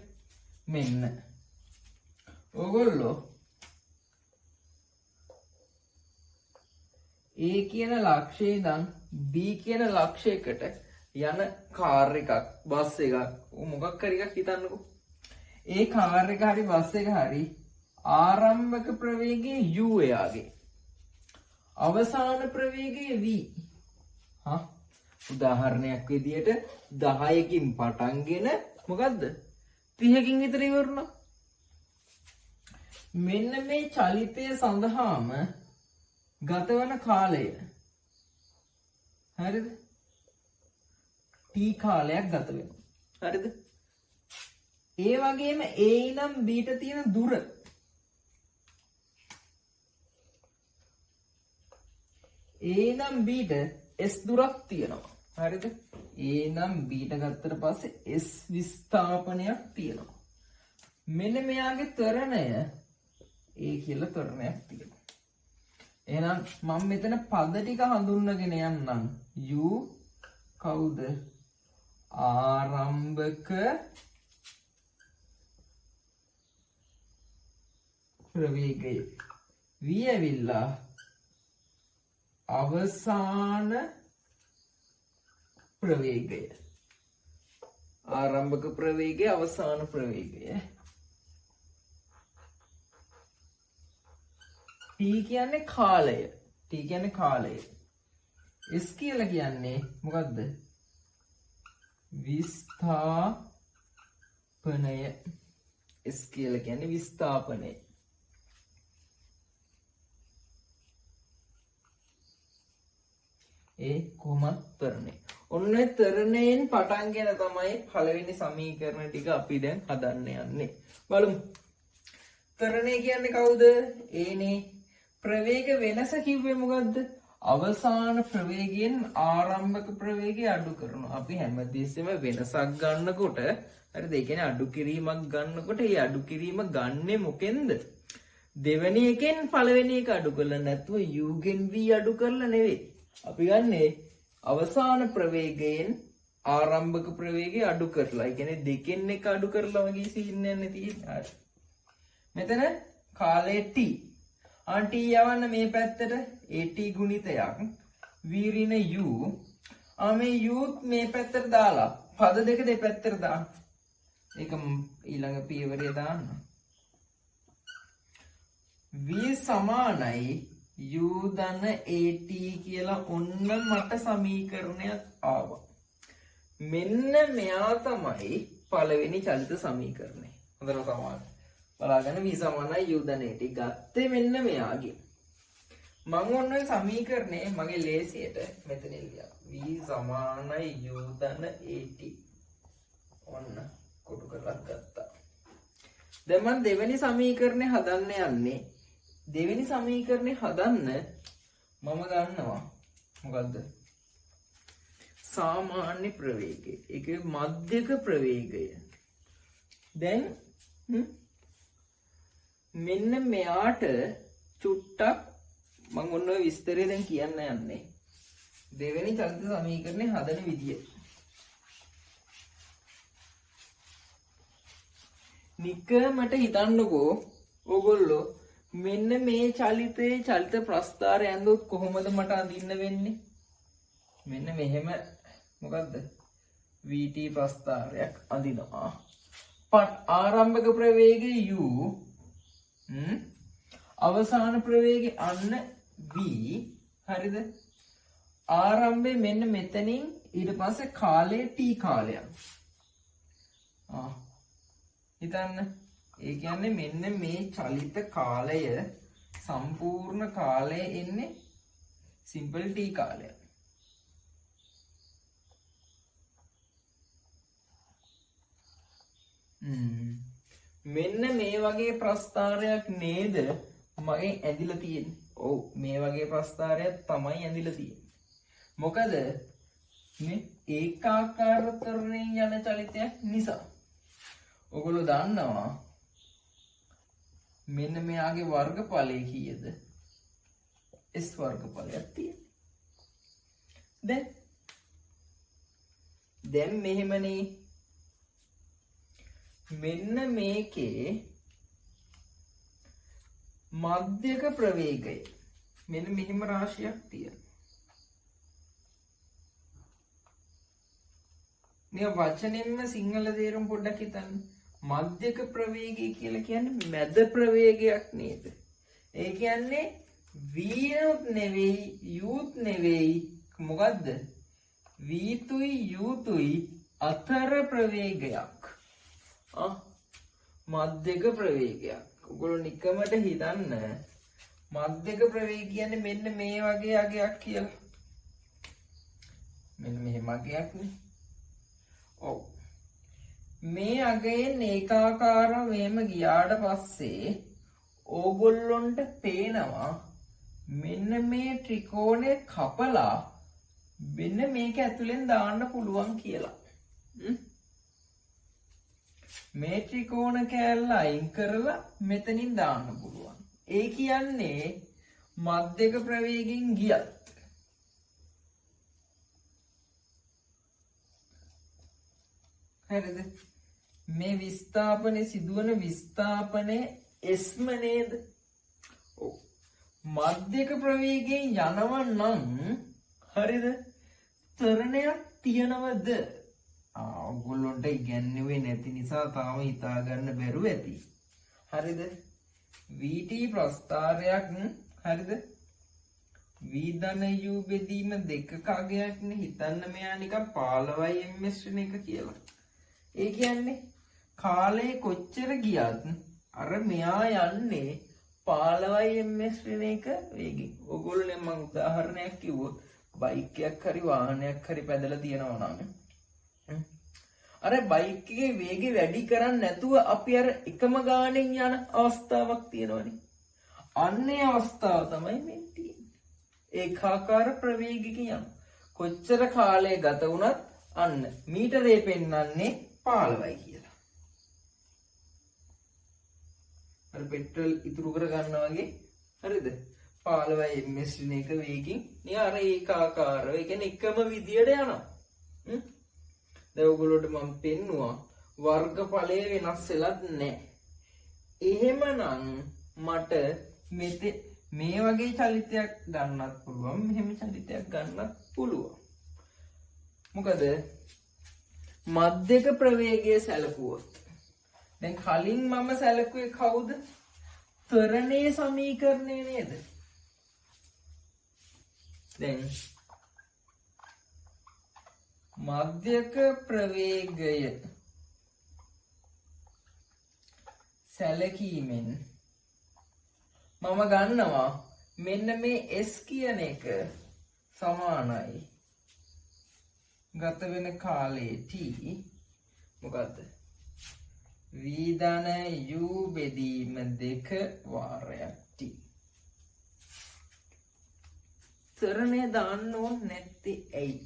S1: මෙන්න ඔයගොල්ලෝ A කියන ලක්ෂයේ ඉඳන් B කියන ලක්ෂයකට යන කාර් එකක් බස් එකක් මොකක් හරි එකක් හිතන්නකෝ. ඒ කාර් එක හරි බස් එක හරි ආරම්භක ප්‍රවේගය u එයාගේ අවසාන ප්‍රවේගය v. උදාහරණයක් විදියට 10කින් පටන්ගෙන මොකද්ද 30කින් විතර ඉවරුණා. මෙන්න මේ චලිතය සඳහාම ගතවන කාලය හරිද? t කාලයක් ගත වෙනවා. හරිද? ඒ වගේම a ඉනම් b ට තියෙන දුර a ඉනම් b ට s දුරක් තියෙනවා. හරිද? a ඉනම් b ට ගත්තට පස්සේ s විස්ථාපනයක් තියෙනවා. මෙන්න මෙයාගේ ත්වරණය ඒ කියලා ත්වරණයක් තියෙනවා. එහෙනම් මම මෙතන පද ටික හඳුන්වගෙන යන්නම්. u කවුද? ආරම්භක ප්‍රවේගය. v ඇවිල්ලා අවසාන ප්‍රවේගය. ආරම්භක ප්‍රවේගය අවසාන ප්‍රවේගය. t කියන්නේ කාලය. t කියන්නේ කාලය. s කියලා කියන්නේ මොකද්ද? විස්ථාපනය. s කියලා කියන්නේ විස්ථාපනය. ඒ කොහොමද ත්වරණය? ඔන්න ත්වරණයෙන් පටන්ගෙන තමයි පළවෙනි සමීකරණ ටික අපි දැන් හදන්න යන්නේ. බලමු. ත්වරණය කියන්නේ කවුද? ඒනේ. ප්‍රවේග වෙනස කිව්වේ මොකද්ද? අවසාන ප්‍රවේගයෙන් ආරම්භක ප්‍රවේගය අඩු කරනවා. අපි හැමදෙස්සෙම වෙනසක් ගන්නකොට හරිද? ඒ කියන්නේ අඩු කිරීමක් ගන්නකොට ඒ අඩු කිරීම ගන්නෙ මොකෙන්ද? දෙවෙනි එකෙන් පළවෙනි එක අඩු කරලා නැතුව u ගෙන් v අඩු කරලා නෙවෙයි. අපි ගන්නෙ අවසාන ප්‍රවේගයෙන් ආරම්භක ප්‍රවේගය අඩු කරලා. ඒ කියන්නේ දෙකෙන් එක අඩු කරලා වගේ සීන් යන්නේ තියෙන්නේ. මෙතන කාලය t. t යවන්න මේ පැත්තට at ගුණිතයක් v ඍණ u. මේ u මේ පැත්තට දාලා පද දෙක දෙපැත්තට දාන්න. ඒක ඊළඟ පියවරේ දාන්න. v සමානයි u ධන at කියලා ඔන්න මට සමීකරණයක් ආවා. මෙන්න මෙයා තමයි පළවෙනි චලිත සමීකරණය. හොඳට සමාන. බලාගන්න v සමානයි u ධන at ගත්තේ මෙන්න මෙයාගේ. මම ඔන්න ඔය සමීකරණය මගේ ලේසියට මෙතන ලියලා. v සමානයි u ධන at. ඔන්න කොටු කරලා ගත්තා. දැන් මම දෙවෙනි සමීකරණය හදන්න යන්නේ. දෙවෙනි සමීකරණය හදන්න මම ගන්නවා මොකද්ද? සාමාන්‍ය ප්‍රවේගය. ඒකේ මධ්‍යක ප්‍රවේගය. දැන් මෙන්න මෙයාට චුට්ටක් මම ඔන්න ඔය විස්තරය දැන් කියන්න යන්නේ. දෙවෙනි චලිත සමීකරණය හදන විදිය. නිකමට හිතන්නකෝ ඕගොල්ලෝ මෙන්න මේ චලිත ප්‍රස්ථාරය ඇඳුත් කොහොමද මට අඳින්න වෙන්නේ? මෙන්න මෙහෙම මොකද්ද? VT ප්‍රස්ථාරයක් අඳිනවා. ආරම්භක ප්‍රවේගය u අවසාන ප්‍රවේගය අන්න v. හරිද? ආරම්භය මෙන්න මෙතනින් ඊට පස්සේ කාලය t කාලයක්. හිතන්න. ඒ කියන්නේ මෙන්න මේ චලිත කාලය සම්පූර්ණ කාලය එන්නේ සිම්පල් t කාලය. මෙන්න මේ වගේ ප්‍රස්ථාරයක් නේද මගේ ඇඳිලා තියෙන්නේ. ඔව් මේ වගේ ප්‍රස්ථාරයක් තමයි ඇඳිලා තියෙන්නේ. මොකද මේ ඒකාකාර ත්වරණයෙන් යන චලිතයක් නිසා. ඔයගොල්ලෝ දන්නවා මෙන්න මෙයාගේ වර්ගඵලය කීයද? s වර්ගඵලයක් තියෙනවා. දැන් මෙහෙමනේ මෙන්න මේකේ මධ්‍යක ප්‍රවේගය මෙන්න මෙහෙම රාශියක් තියෙනවා. මේ වචනෙන්ම සිංහල තේරුම් පොඩ්ඩක් හිතන්න. මධ්‍යක ප්‍රවේගය කියලා කියන්නේ මැද ප්‍රවේගයක් නේද? ඒ කියන්නේ v-ත් නෙවෙයි u-ත් නෙවෙයි මොකද්ද? v-තුයි u-තුයි අතර ප්‍රවේගයක්. මධ්‍යක ප්‍රවේගයක්. ඔයගොල්ලෝ නිකමට හිතන්න මධ්‍යක ප්‍රවේගය කියන්නේ මෙන්න මේ වගේ අගයක් කියලා. මෙන්න මෙහෙම අගයක් නේ. ඔව්. මේ අගයෙන් ඒකාකාරව මෙහෙම ගියාට පස්සේ ඕගොල්ලොන්ට පේනවා මෙන්න මේ ත්‍රිකෝණය කපලා මෙන්න මේක ඇතුලෙන් දාන්න පුළුවන් කියලා. මේ ත්‍රිකෝණ කෑල්ල අයින් කරලා මෙතනින් දාන්න පුළුවන්. ඒ කියන්නේ මධ්‍යක ප්‍රවේගයෙන් ගියත් හරිද? මේ විස්ථාපනයේ සිදුවන විස්ථාපනයේ ස්ම නේද? ඔව්. මධ්‍යක ප්‍රවේගයෙන් යනවා නම් හරිද? ත්වරණයක් තියනවද? ඔයගොල්ලොන්ට ඉගෙනුවේ නැති නිසා තාම හිතා ගන්න බැරුව ඇති. හරිද? VT ප්‍රස්ථාරයක් හරිද? v ධන u බෙදීම දෙකක අගයක්නේ. හිතන්න මෙයා නිකන් 15 ms වෙන එක කියලා. ඒ කියන්නේ කාලේ කොච්චර ගියත් අර මෙයා යන්නේ 15 ms වෙන එක වේගෙන්. ඔයගොල්ලෝ මම උදාහරණයක් කිව්වොත් බයික් එකක් හරි වාහනයක් හරි පැදලා තියෙනවා නම් අර බයික් එකේ වේගය වැඩි කරන්නේ නැතුව අපි අර එකම ගානෙන් යන අවස්ථාවක් තියෙනවනේ. අන්නේ අවස්ථාව තමයි මේ තියෙන්නේ. ඒකාකාර ප්‍රවේගයක යන. කොච්චර කාලය ගත වුණත් අන්න මීටරේ පෙන්වන්නේ 15යි කියලා. අර පෙට්‍රල් ඉතුරු කර ගන්නවා වගේ හරිද? 15 ms වෙන එක වේගින් නේ අර ඒකාකාරව. ඒ කියන්නේ එකම විදියට යනවා. දැන් ඔයගොල්ලෝට මම පෙන්නුවා වර්ගඵලය වෙනස් වෙලත් නැහැ. එහෙමනම් මට මේ වගේ චලිතයක් ගන්නත් පුළුවන්, මෙහෙම චලිතයක් ගන්නත් පුළුවන්. මොකද මධ්‍යක ප්‍රවේගය සැලකුවොත් දැන් කලින් මම සැලකුවේ කවුද? ත්වරණයේ සමීකරණය නේද? දැන් මධ්‍යක ප්‍රවේගය සැලකීමෙන් මම ගන්නවා මෙන්න මේ s කියන එක සමානයි ගත වෙන කාලයේ t මොකද්ද? v ධන u බෙදීම 2 වාරයක් t. ත්වරණය දාන්න ඕනේ නැත්තේ ඇයි?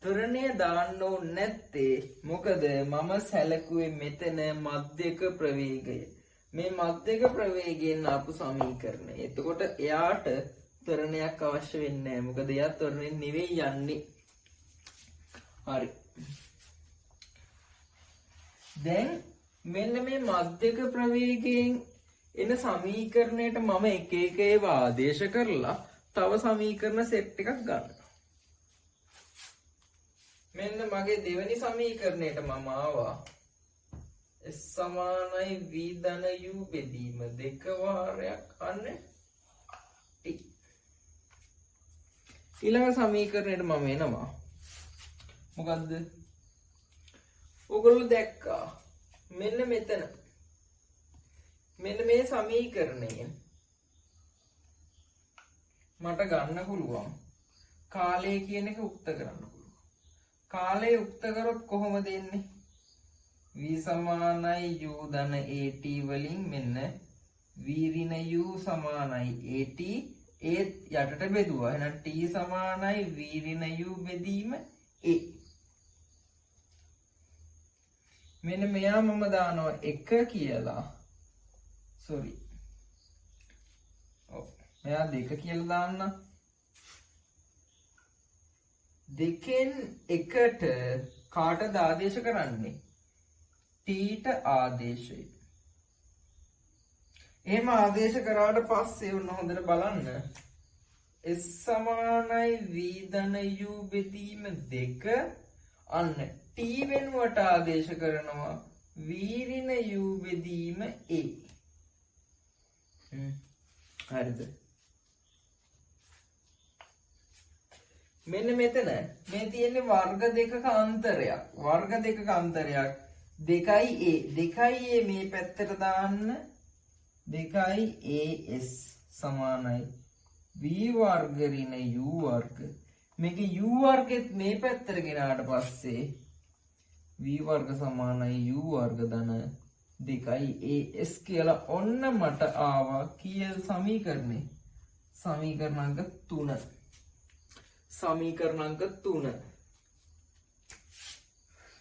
S1: ත්වරණය දාන්න ඕනේ නැත්තේ මොකද මම සැලකුවේ මෙතන මධ්‍යක ප්‍රවේගය. මේ මධ්‍යක ප්‍රවේගයෙන් ආපු සමීකරණය. එතකොට එයාට ත්වරණයක් අවශ්‍ය වෙන්නේ නැහැ. මොකද එයා ත්වරණයෙන් නෙවෙයි යන්නේ. හරි. දැන් මෙන්න මේ මධ්‍යක ප්‍රවේගයෙන් එන සමීකරණයට මම එක එක ඒවා ආදේශ කරලා තව සමීකරණ සෙට් එකක් ගන්නවා. මෙන්න මගේ දෙවෙනි සමීකරණයට මම ආවා S සමානයි v ධන u බෙදීම දෙක වාරයක් අන්න t. ඊළඟ සමීකරණයට මම එනවා. මොකද්ද? ඔයගොල්ලෝ දැක්කා මෙන්න මෙතන මෙන්න මේ සමීකරණයෙන් මට ගන්න පුළුවන් කාලය කියන එක උක්ත කරන්න පුළුවන්. කාලය උක්ත කරොත් කොහොමද එන්නේ? v සමානයි u ධන at වලින් මෙන්න v ඍණ u සමානයි at ඒත් යටට බෙදුවා. එහෙනම් t සමානයි v ඍණ u බෙදීම a. මෙන්න මෙයා මම දානවා 1 කියලා. sorry. මෙයා 2 කියලා දාන්න. දෙකෙන් එකට කාටද ආදේශ කරන්නේ? t ට ආදේශය. එහෙම ආදේශ කරාට පස්සේ ඔන්න හොඳට බලන්න. s සමානයි v ධන u බෙදීම 2 අන්න t වෙනුවට ආදේශ කරනවා v ඍණ u බෙදීම a. හරිද? මෙන්න මෙතන මේ තියෙන්නේ වර්ග දෙකක අන්තරයක්. වර්ග දෙකක අන්තරයක් 2a 2a මේ පැත්තට දාන්න 2as සමානයි v වර්ග ඍණ u වර්ග. මේක u වර්ගෙත් මේ පැත්තට ගෙනාට පස්සේ v වර්ග සමානයි u වර්ග ධන 2as කියලා ඔන්න මට ආවා කීයද සමීකරණේ? සමීකරණ අංක 3. සමීකරණ අංක 3.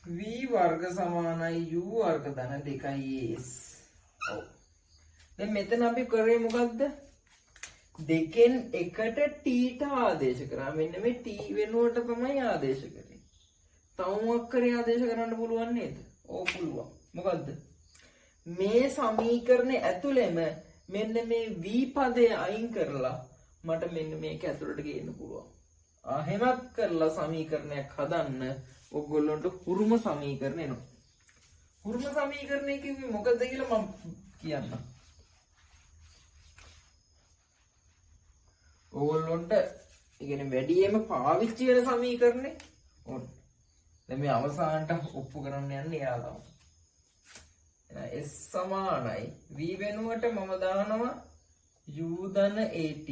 S1: v වර්ග සමානයි u වර්ග ධන 2as. ඔව්. දැන් මෙතන අපි කරේ මොකද්ද? දෙකෙන් එකට t ට ආදේශ කරා. මෙන්න මේ t වෙනුවට තමයි ආදේශ කරේ. තව මොකක් කරේ ආදේශ කරන්න පුළුවන් නේද? ඕ පුළුවන්. මොකද්ද? මේ සමීකරණය ඇතුළෙම මෙන්න මේ v පදය අයින් කරලා මට මෙන්න මේක ඇතුළට ගේන්න පුළුවන්. එහෙමත් කරලා සමීකරණයක් හදන්න ඔයගොල්ලන්ට හුරුම සමීකරණ එනවා. හුරුම සමීකරණය කිව්වේ මොකද්ද කියලා මම කියන්නම්. ඕගොල්ලොන්ට ඉගෙන වැඩියෙන්ම පාවිච්චි වෙන සමීකරණේ ඕන. දැන් මේ අවසානට ඔප්පු කරන්න යන්නේ එයාලා. එහෙනම් s සමානයි v වෙනුවට මම දානවා u ධන at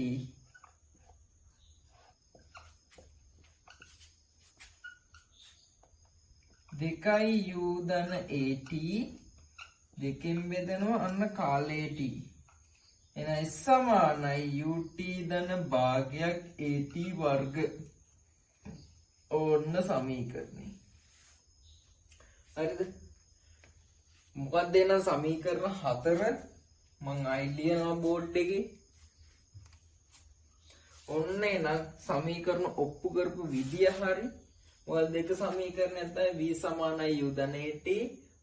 S1: 2 u ධන at දෙකෙන් බෙදනවා අන්න කාලය t. එහෙනම් s සමානයි ut ධන භාගයක් at වර්ග. ඕන්න සමීකරණේ. හරිද? මොකක්ද එන සමීකරණ 4 මං අයි ලියනවා බෝඩ් එකේ. ඔන්න එන සමීකරණ ඔප්පු කරපු විදිය හරි. මොකද දෙක සමීකරණයක් තමයි v සමානයි u ධන at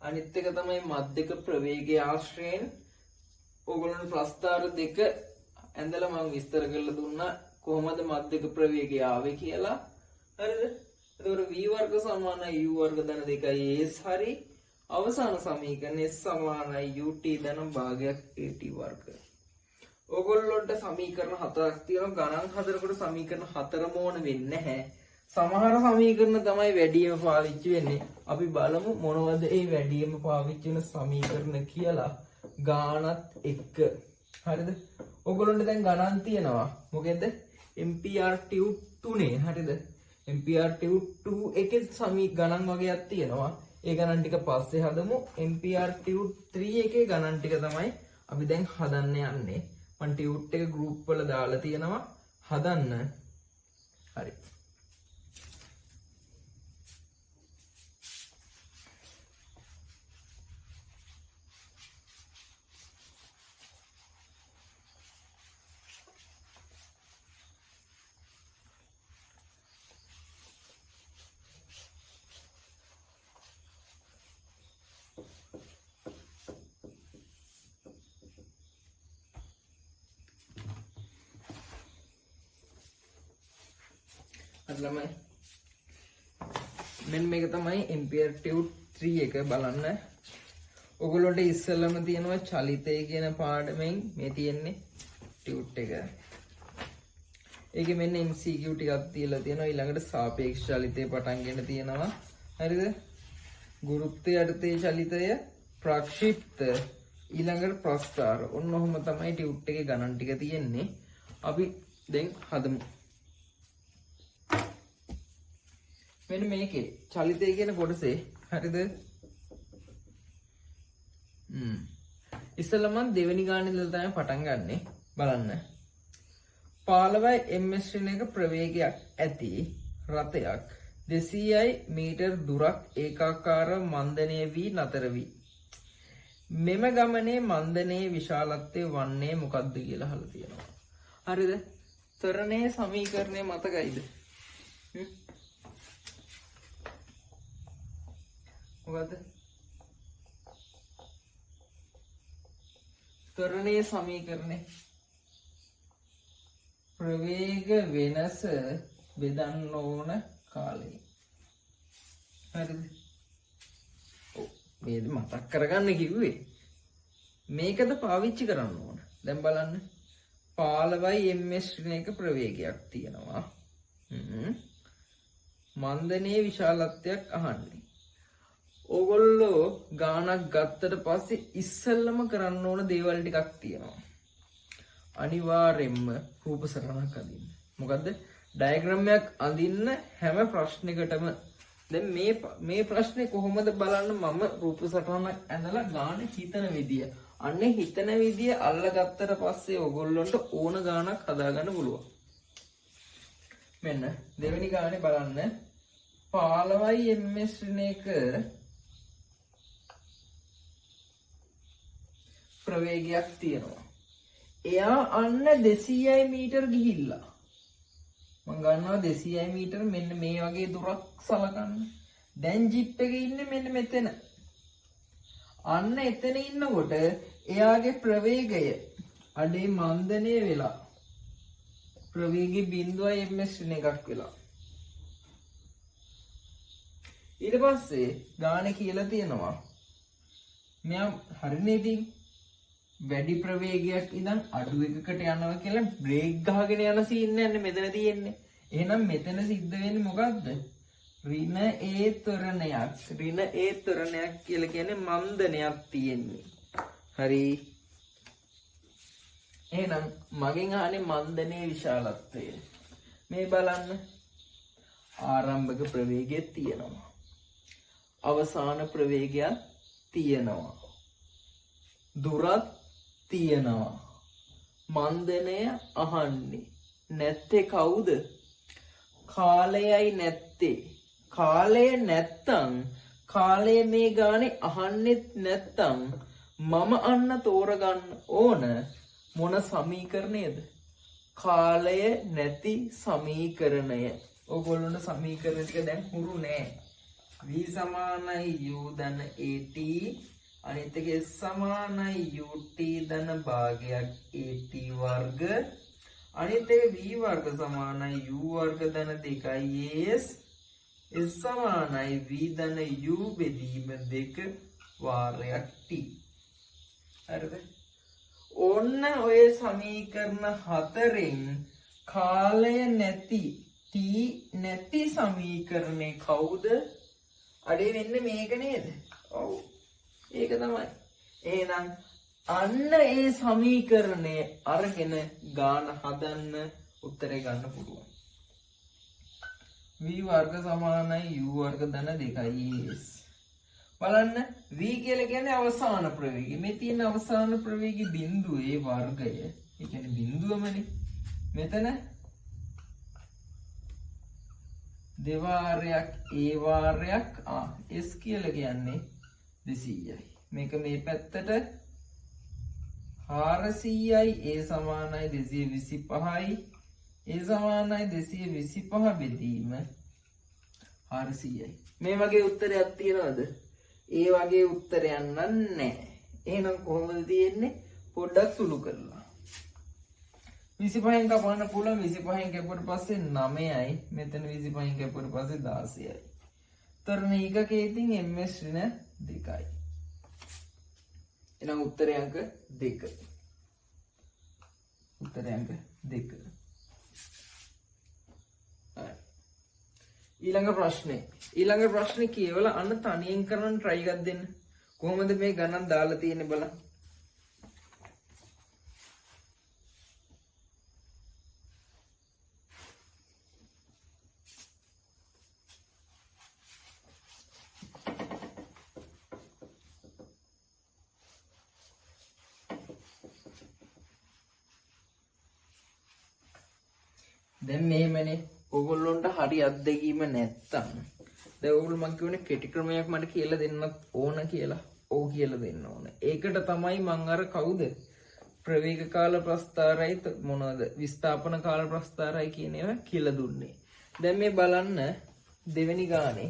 S1: අනිත් එක තමයි මධ්‍යක ප්‍රවේගය ආශ්‍රයෙන් ඕගොල්ලන්ට ප්‍රස්ථාර දෙක ඇඳලා මම විස්තර කරලා දුන්නා කොහොමද මධ්‍යක ප්‍රවේගය ආවේ කියලා. හරිද? එතකොට v වර්ග සමානයි u වර්ග ධන 2as හරි. අවසාන සමීකරණය s සමානයි ut ධන භාගයක් at වර්ග. ඕගොල්ලොන්ට සමීකරණ 4ක් තියෙනවා. ගණන් 4කට සමීකරණ 4ම ඕන වෙන්නේ නැහැ. සමහර සමීකරණ තමයි වැඩිම පාවිච්චි වෙන්නේ. අපි බලමු මොනවද ඒ වැඩිම පාවිච්චි වෙන සමීකරණ කියලා. ගානත් එක්ක. හරිද? ඕගොල්ලොන්ට දැන් ගණන් තියෙනවා. මොකෙද? MPR tube 3 හරිද? MPR tube 2 එකේ ගණන් වගේක් තියෙනවා. ඒ ගණන් ටික පස්සේ හදමු. MPR tube 3 එකේ ගණන් ටික තමයි අපි දැන් හදන්න යන්නේ. මම tube එක group වල දාලා තියෙනවා හදන්න. හරි. හරි ළමයි මෙන්න මේක තමයි ඉම්පෙරටිව් 3 එක බලන්න ඔයගොල්ලන්ට ඉස්සෙල්ලම තියෙනවා චලිතය කියන පාඩමෙන් මේ තියෙන්නේ ටියුට් එක ඒකේ මෙන්න MCQ ටිකක් තියලා තියෙනවා ඊළඟට සාපේක්ෂ චලිතය පටන්ගෙන තියෙනවා හරිද ගුරුත්වය යටතේ චලිතය ප්‍රක්ෂිප්ත ඊළඟට ප්‍රස්ථාර ඔන්න ඔහොම තමයි ටියුට් එකේ ගණන් ටික තියෙන්නේ අපි දැන් හදමු මෙන්න මේකේ චලිතය කියන කොටසේ හරිද ඉස්සෙල්ලා මම දෙවෙනි ගානේ ඉඳලා තමයි පටන් ගන්නෙ බලන්න 15 ms ශ්‍රේණියක ප්‍රවේගයක් ඇති රථයක් 200 මීටර් දුරක් ඒකාකාරව මන්දනය වී නතර වී මෙම ගමනේ මන්දනයේ විශාලත්වය වන්නේ මොකක්ද කියලා අහලා තියෙනවා හරිද ත්වරණයේ සමීකරණය මතකයිද මොකද්ද ත්වරණයේ සමීකරණය ප්‍රවේග වෙනස බෙදන්න ඕන කාලය හරිද ඔව් මේක මතක් කරගන්න කිව්වේ මේකද පාවිච්චි කරන්න ඕන දැන් බලන්න 15 ms ශ්‍රේණියක ප්‍රවේගයක් තියෙනවා මන්දනයේ විශාලත්වයක් අහන්නේ ඕගොල්ලෝ ගානක් ගත්තට පස්සේ ඉස්සෙල්ලම කරන්න ඕන දේවල් ටිකක් තියෙනවා අනිවාර්යෙන්ම රූප සටහනක් අඳින්න මොකද්ද ඩයග්‍රෑම් එකක් අඳින්න හැම ප්‍රශ්නයකටම දැන් මේ ප්‍රශ්නේ කොහොමද බලන්න මම රූප සටහනක් ඇඳලා ගාන හිතන විදිය අන්නේ හිතන විදිය අල්ලගත්තට පස්සේ ඕගොල්ලන්ට ඕන ගානක් හදාගන්න පුළුවන් මෙන්න දෙවෙනි ගානේ බලන්න 15 ms ශ්‍රේණියක ප්‍රවේගයක් තියෙනවා එයා අන්න 200 මීටර් ගිහිල්ලා මම ගන්නවා 200 මීටර් මෙන්න මේ වගේ දුරක් සලකන්න දැන් ජිප් එකේ ඉන්නේ මෙන්න මෙතන අන්න එතන ඉන්නකොට එයාගේ ප්‍රවේගය අඩේ මන්දනය වෙලා ප්‍රවේගී 0 ms එකක් වෙලා ඊට පස්සේ ගානේ කියලා තියෙනවා මෙයා හරිනේ ඉතින් වැඩි ප්‍රවේගයක් ඉඳන් අඩු එකකට යනවා කියලා බ්‍රේක් ගහගෙන යන සීන් එකනේ මෙතන තියෙන්නේ. එහෙනම් මෙතන සිද්ධ වෙන්නේ මොකද්ද? ඍණ ඒ ත්වරණයක් කියලා කියන්නේ මන්දනයක් තියෙන්නේ. හරි. එහෙනම් මගෙන් අහන්නේ මන්දනයේ විශාලත්වය. මේ බලන්න. ආරම්භක ප්‍රවේගය තියෙනවා. අවසාන ප්‍රවේගයක් තියෙනවා. දුරත් තියෙනවා මන්දනය අහන්නේ නැත්තේ කවුද කාලයයි නැත්තේ කාලය නැත්තම් කාලය මේ ගානේ අහන්නෙත් නැත්තම් මම අන්න තෝරගන්න ඕන මොන සමීකරණයද කාලය නැති සමීකරණය ඕගොල්ලොන්ට සමීකරණ ටික දැන් හුරු නෑ v = u ධන at අනිත් එක s = ut ධන භාගයක් at වර්ග අනිත් එක v වර්ග = u වර්ග ධන 2 as s = v ධන u බෙදීම 2 වාරයක් t හරිද ඔන්න ඔය සමීකරණ හතරෙන් කාලය නැති t නැති සමීකරණේ කවුද අඩේ වෙන්නේ මේක නේද ඔව් ඒක තමයි. එහෙනම් අන්න ඒ සමීකරණය අරගෙන ගාන හදන්න උත්තරේ ගන්න පුළුවන්. v වර්ග = u වර්ග ධන 2s. බලන්න v කියලා කියන්නේ අවසාන ප්‍රවේගය. මේ තියෙන අවසාන ප්‍රවේගී බිඳුවේ වර්ගය. ඒ කියන්නේ බිඳුවමනේ. මෙතන දෙවාරයක් ඒ වාරයක් s කියලා කියන්නේ 200යි. මේක මේ පැත්තට 400යි ඒ සමානයි 225යි ඒ සමානයි 225 බෙදීම 400යි. මේ වගේ උත්තරයක් තියනවද? ඒ වගේ උත්තරයක් නැහැ. එහෙනම් කොහොමද තියෙන්නේ? පොඩ්ඩක් සුළු කරලා. 25න් කපන්න පුළුවන් 25න් කැපුවට පස්සේ 9යි මෙතන 25න් කැපුවට පස්සේ 16යි. උත්තරණ ඒකකයේ ඉතින් ms ඍණ 2යි. එහෙනම් උත්තරය අංක 2. උත්තරය අංක 2. ඊළඟ ප්‍රශ්නේ කියවලා අන්න තනියෙන් කරන්න try එකක් දෙන්න. කොහොමද මේ ගණන් දාලා තියෙන්නේ බලන්න. දැන් මෙහෙමනේ ඔයගොල්ලොන්ට හරි අත්දැකීම නැත්තම් දැන් ඔයගොල්ලෝ මම කියවනේ කෙටි ක්‍රමයක් මට කියලා දෙන්නත් ඕන කියලා. ඕ කියලා දෙන්න ඕන. ඒකට තමයි මම අර කවුද? ප්‍රවේග කාල ප්‍රස්ථාරයි මොනවද? විස්ථාපන කාල ප්‍රස්ථාරයි කියන ඒවා කියලා දුන්නේ. දැන් මේ බලන්න දෙවෙනි ගානේ.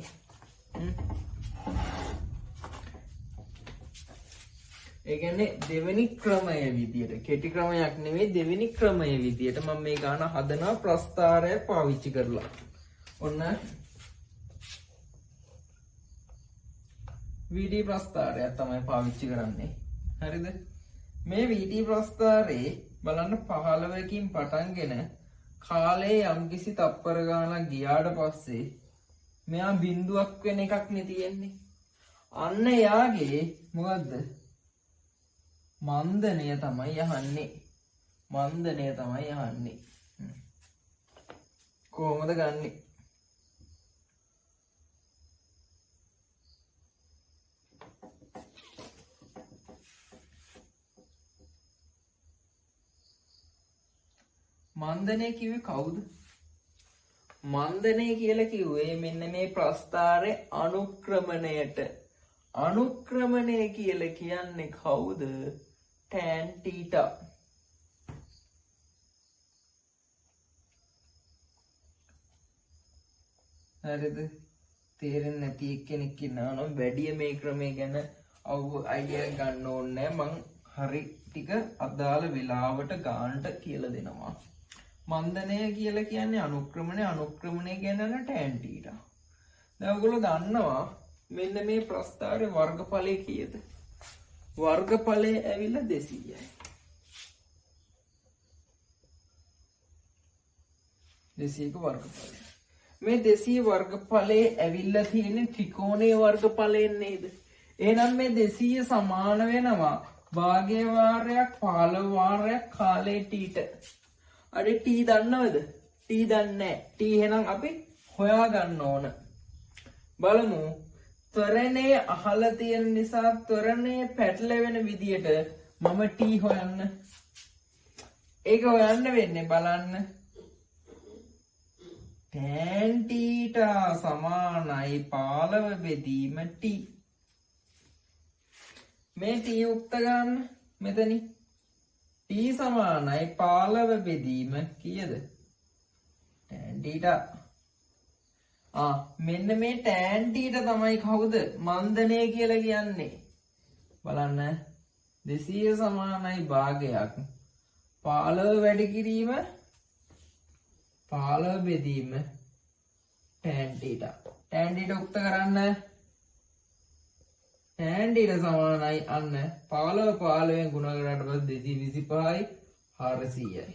S1: ඒ කියන්නේ දෙවෙනි ක්‍රමය විදියට කෙටි ක්‍රමයක් නෙවෙයි දෙවෙනි ක්‍රමය විදියට මම මේ ගාන හදනවා ප්‍රස්ථාරය පාවිච්චි කරලා. ඔන්න VD ප්‍රස්ථාරය තමයි පාවිච්චි කරන්නේ. හරිද? මේ VD ප්‍රස්ථාරේ බලන්න 15කින් පටන්ගෙන කාලේ යම්කිසි තප්පර ගානක් ගියාට පස්සේ මෙයා බිඳුවක් වෙන එකක් නේ තියෙන්නේ. අන්න යාගේ මොකද්ද? මන්දනය තමයි යහන්නේ. මන්දනය තමයි යහන්නේ. කොහොමද ගන්නෙ? මන්දනය කිව්වේ කවුද? මන්දනය කියලා කිව්වේ මෙන්න මේ ප්‍රස්ථාරයේ අනුක්‍රමණයට. අනුක්‍රමණය කියලා කියන්නේ කවුද? tan theta. හරිද? තේරෙන්නේ නැති කෙනෙක් ඉන්නවා නම් වැඩි මේ ක්‍රමය ගැන අයිඩියා ගන්න ඕනේ මං හරි ටික අදාළ වෙලාවට ගන්නට කියලා දෙනවා. මන්දනය කියලා කියන්නේ අනුක්‍රමණය කියන්නේ tan theta. දැන් ඔයගොල්ලෝ දන්නවා මෙන්න මේ ප්‍රස්ථාරයේ වර්ගඵලය කීයද? වර්ගඵලය ඇවිල්ලා 200යි. 200ක වර්ගඵලය. මේ 200 වර්ගඵලයේ ඇවිල්ලා තියෙන ත්‍රිකෝණයේ වර්ගඵලයෙන් නේද? එහෙනම් මේ 200 සමාන වෙනවා භාගයේ වාරයක් 15 වාරයක් කාලේ t ට. අර t දන්නවද? t දන්නේ නැහැ. t එහෙනම් අපි හොයා ගන්න ඕන. බලමු. ත්වරණයේ අහලා තියෙන නිසා ත්වරණයේ පැටලෙන විදියට මම t හොයන්න. ඒක හොයන්න වෙන්නේ බලන්න. tan theta සමානයි 15 බෙදීම t. මේ t උක්ත ගන්න මෙතනි. t සමානයි 15 බෙදීම කීයද? tan theta. මෙන්න මේ tan theta තමයි කවුද? මන්දනය කියලා කියන්නේ. බලන්න 200 සමානයි භාගයක් 15 වැඩි කිරීම 15 බෙදීම tan theta. tan theta උක්ත කරන්න. tan theta සමානයි අන්න 15 15ෙන් ගුණ කරාට පස්සේ 225යි 400යි.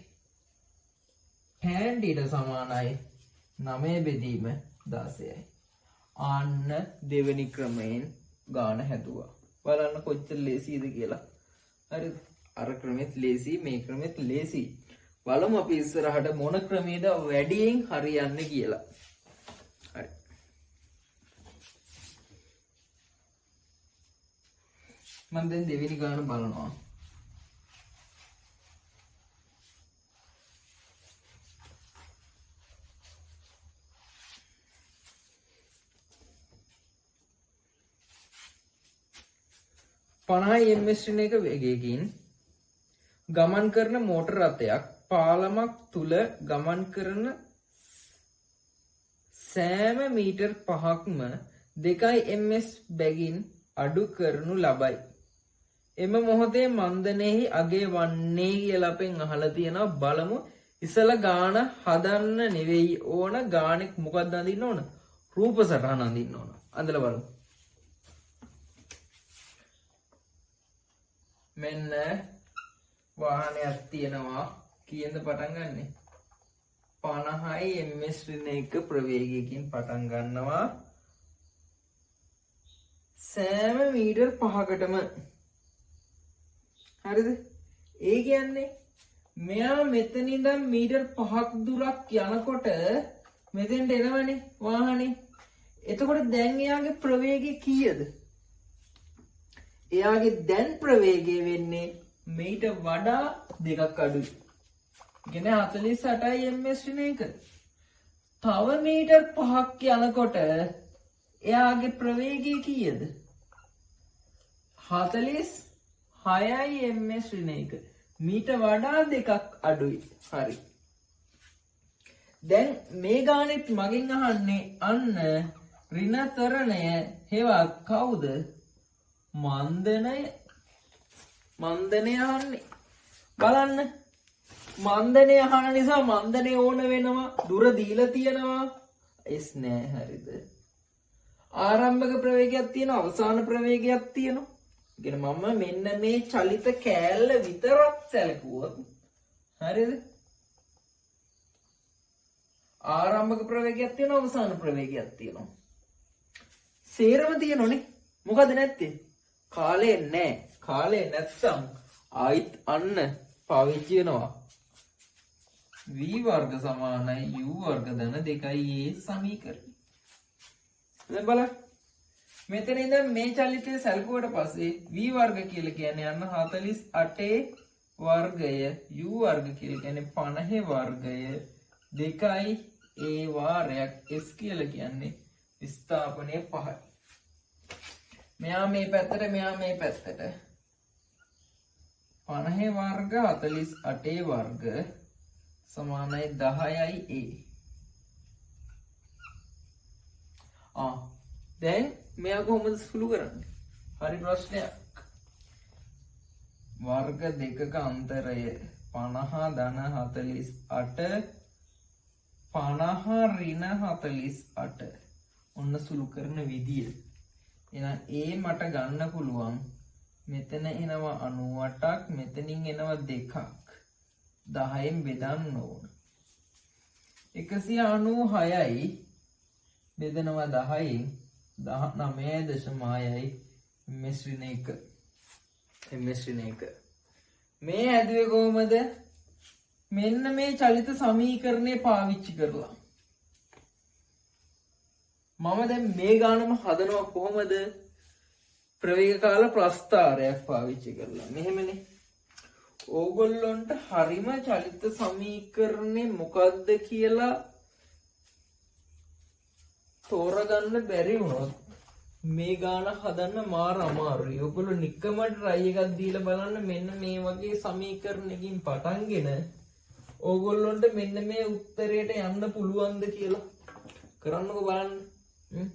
S1: tan theta සමානයි 9 බෙදීම 16යි. අන්න දෙවෙනි ක්‍රමයෙන් ගාන හැදුවා. බලන්න කොච්චර ලේසියද කියලා. හරිද? අර ක්‍රමෙත් ලේසි මේ ක්‍රමෙත් ලේසි. බලමු අපි ඉස්සරහට මොන ක්‍රමයේද වැඩියෙන් හරියන්නේ කියලා. හරි. මම දැන් දෙවෙනි ගාන බලනවා. ms එක වේගයකින් ගමන් කරන මෝටර රථයක් පාලමක් තුල ගමන් කරන සෑම මීටර් 5ක්ම 2 ms බැගින් අඩු කරනු ලබයි. එම මොහොතේ මන්දනේහි අගේ වන්නේ කියලා අපෙන් අහලා තියෙනවා. බලමු. ඉසල ගාන හදන්න නෙවෙයි ඕන, ගානෙක් මොකක්ද අඳින්න ඕන? රූප සටහන අඳින්න ඕන. අඳලා බලමු. මෙන්න වාහනයක් තියෙනවා. කීයෙන්ද පටන් ගන්නෙ? 50යි ms ඍණ 1 ප්‍රවේගයකින් පටන් ගන්නවා. සෑම මීටර් 5කටම. හරිද? ඒ කියන්නේ මෙයා මෙතන ඉඳන් මීටර් 5ක් දුරක් යනකොට මෙතෙන්ට එනවනේ වාහනේ. එතකොට දැන් එයාගේ ප්‍රවේගය කීයද? එයාගේ දැන් ප්‍රවේගය වෙන්නේ මීට වඩා 2ක් අඩුයි. කියන්නේ 48යි ms ඍණ 1. තව මීටර් 5ක් යනකොට එයාගේ ප්‍රවේගය කීයද? 46යි ms ඍණ 1. මීට වඩා 2ක් අඩුයි. හරි. දැන් මේ ගානෙත් මගෙන් අහන්නේ අන්න ඍණ තරණය හේවා කවුද? මන්දනය අහන්නේ. බලන්න. මන්දනය අහන නිසා මන්දනය ඕන වෙනවා. දුර දීලා තියෙනවා. එස් නෑ. හරිද? ආරම්භක ප්‍රවේගයක් තියෙනවා, අවසාන ප්‍රවේගයක් තියෙනවා. ඉතින් මම මෙන්න මේ චලිත කෑල්ල විතරක් සැලකුවොත් හරිද? ආරම්භක ප්‍රවේගයක් තියෙනවා, අවසාන ප්‍රවේගයක් තියෙනවා. සේරම තියෙනෝනේ. මොකද නැත්තේ? කාලය නැහැ. කාලය නැත්තම් ආයිත් අන්න පාවිච්චි වෙනවා. v වර්ග සමානයි u වර්ග ධන 2a සමීකරණය. දැන් බලන්න. මෙතන ඉඳන් මේ චලිතය සැලකුවට පස්සේ v වර්ග කියලා කියන්නේ අන්න 48 වර්ගය, u වර්ග කියලා කියන්නේ 50 වර්ගය, 2a වාරයක්, s කියලා කියන්නේ විස්ථාපනය 5යි. මෙයා මේ පැත්තට, මෙයා මේ පැත්තට. 50 වර්ග 48 වර්ග සමානයි 10යි a. දැන් මෙයා කොහොමද සුළු කරන්නේ? හරි ප්‍රශ්නයක්. වර්ග දෙකක අන්තරය 50 ධන 48 50 ඍණ 48. ඔන්න සුළු කරන විදිය. එහෙනම් මට ගන්න පුළුවන් මෙතන එනවා 98ක්, මෙතනින් එනවා 2ක්. 10න් බෙදන්න ඕන. 196යි බෙදනවා 10න් 19.6යි ms ඍණ 1. ms ඍණ 1. මේ හැදුවේ කොහමද? මෙන්න මේ චලිත සමීකරණය පාවිච්චි කරලා. මම දැන් මේ ගානම හදනවා කොහොමද? ප්‍රවේග කාල ප්‍රස්ථාරයක් පාවිච්චි කරලා. මෙහෙමනේ. ඕගොල්ලොන්ට හරිම චලිත සමීකරණේ මොකද්ද කියලා තෝරගන්න බැරි වුණොත් මේ ගාන හදන්න මාර අමාරුයි. ඔයගොල්ලෝ නිකමට try එකක් දීලා බලන්න. මෙන්න මේ වගේ සමීකරණකින් පටන්ගෙන ඕගොල්ලොන්ට මෙන්න මේ උත්තරයට යන්න පුළුවන්ද කියලා කරන්නකෝ බලන්න.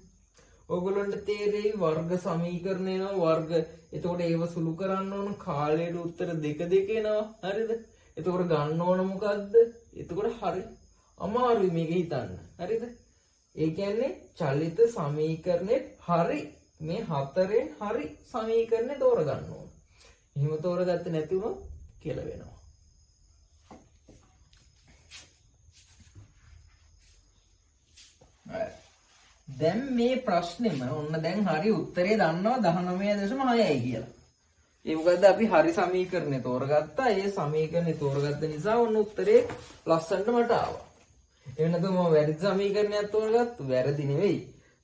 S1: ඕගොල්ලොන්ට තේරෙයි වර්ග සමීකරණ එනවා, වර්ග. එතකොට ඒව සුළු කරන්න ඕන, කාලයට උත්තර දෙක එනවා. හරිද? එතකොට ගන්න ඕන මොකද්ද? එතකොට හරි අමාරුයි මේක හිතන්න. හරිද? ඒ කියන්නේ චලිත සමීකරණේ හරි මේ හතරෙන් හරි සමීකරණේ තෝරගන්න ඕන. එහෙම තෝරගත්තේ නැති වුණොත් කියලා වෙනවා. දැන් මේ ප්‍රශ්නේම ඔන්න දැන් හරි උත්තරේ දන්නවා 19.6යි කියලා. ඒ මොකද අපි හරි සමීකරණේ තෝරගත්තා. ඒ සමීකරණේ තෝරගත්ත නිසා ඔන්න උත්තරේ ලස්සනට මට ආවා. ඒ වෙනතුම මම වැරදි සමීකරණයක් තෝරගත්තු. වැරදි නෙවෙයි.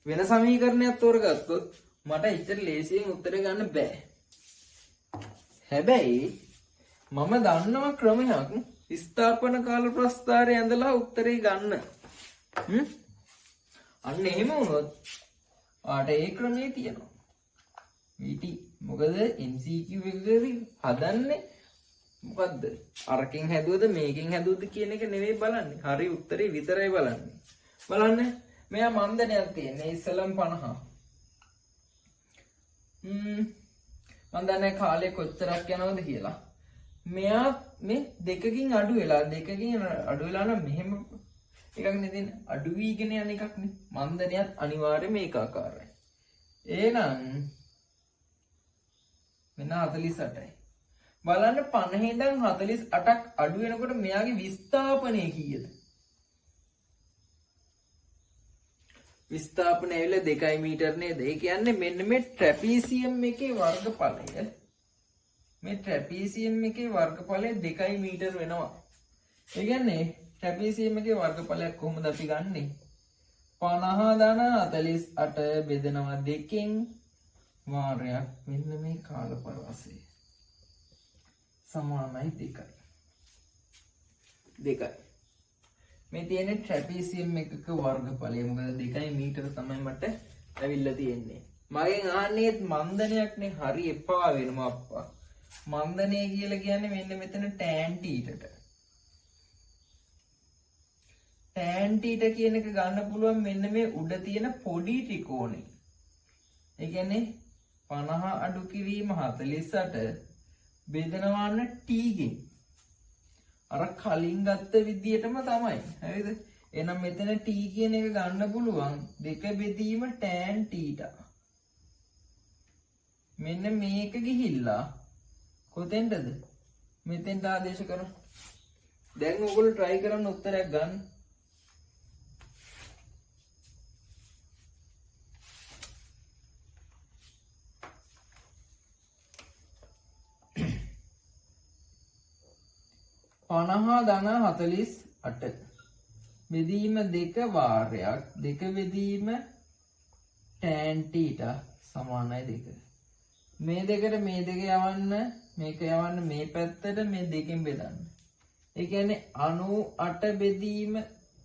S1: වෙන සමීකරණයක් තෝරගත්තොත් මට ඉතින් ලේසියෙන් උත්තරේ ගන්න බෑ. හැබැයි මම දන්නවා ක්‍රමයක් විස්ථාපන කාල ප්‍රස්ථාරය ඇඳලා උත්තරේ ගන්න. අන්න එහෙම වුණොත් ආට ඒ ක්‍රමයේ තියෙනවා. VT මොකද MCQ එකකදී හදන්නේ මොකද්ද? අරකින් හැදුවද මේකෙන් හැදුවද කියන එක නෙවෙයි බලන්නේ. හරි උත්තරේ විතරයි බලන්නේ. බලන්න මෙයා මන්දනයක් තියෙන්නේ ඉස්සලම් 50. මම දන්නේ කාලේ කොච්චරක් යනවද කියලා. මෙයා මේ දෙකකින් අඩු වෙලා නම් මෙහෙම එකක් නෙදින් අඩු වීගෙන යන එකක් නේ. මන්දනයත් අනිවාර්යයෙන්ම ඒකාකාරයි. එහෙනම් මෙන්න 48යි. බලන්න 50 ඉඳන් 48ක් අඩු වෙනකොට මෙයාගේ විස්ථාපනය කීයද? විස්ථාපනය ඇවිල්ලා 2 මීටර නේද? ඒ කියන්නේ මෙන්න මේ ට්‍රැපීසියම් එකේ වර්ගඵලය මේ ට්‍රැපීසියම් එකේ වර්ගඵලය 2 මීටර වෙනවා. ඒ කියන්නේ ට්‍රැපීසියම් එකේ වර්ගඵලයක් කොහොමද අපි ගන්නෙ? 50 ධන 48 බෙදනවා 2කින් වාරයක් මෙන්න මේ කාලපරාසය සමානයි 2. මේ තියෙන ට්‍රැපීසියම් එකක වර්ගඵලය මොකද 2 මීටර තමයි මට ඇවිල්ලා තියෙන්නේ. මගෙන් ආන්නේත් මන්දනයක්නේ හරි එපා වෙනවා අප්පා. මන්දනය කියලා කියන්නේ මෙන්න මෙතන tan θට. tan θ කියන එක ගන්න පුළුවන් මෙන්න මේ උඩ තියෙන පොඩි ත්‍රිකෝණේ. ඒ කියන්නේ 50 අඩු කිරීම 48 බෙදනවන්න t ගෙන්. අර කලින් ගත්ත විදියටම තමයි. හරිද? එහෙනම් මෙතන t කියන එක ගන්න පුළුවන් 2 බෙදීම tan θ. මෙන්න මේක ගිහිල්ලා කොතෙන්ද? මෙතෙන්ට ආදේශ කරමු. දැන් ඔයගොල්ලෝ try කරන්න උත්තරයක් ගන්න. පනහා ධන 48 බෙදීම 2 වාරයක් 2 බෙදීම tan θ සමානයි 2. මේ දෙකට මේ දෙක යවන්න මේක යවන්න මේ පැත්තට මේ දෙකෙන් බෙදන්න. ඒ කියන්නේ 98 බෙදීම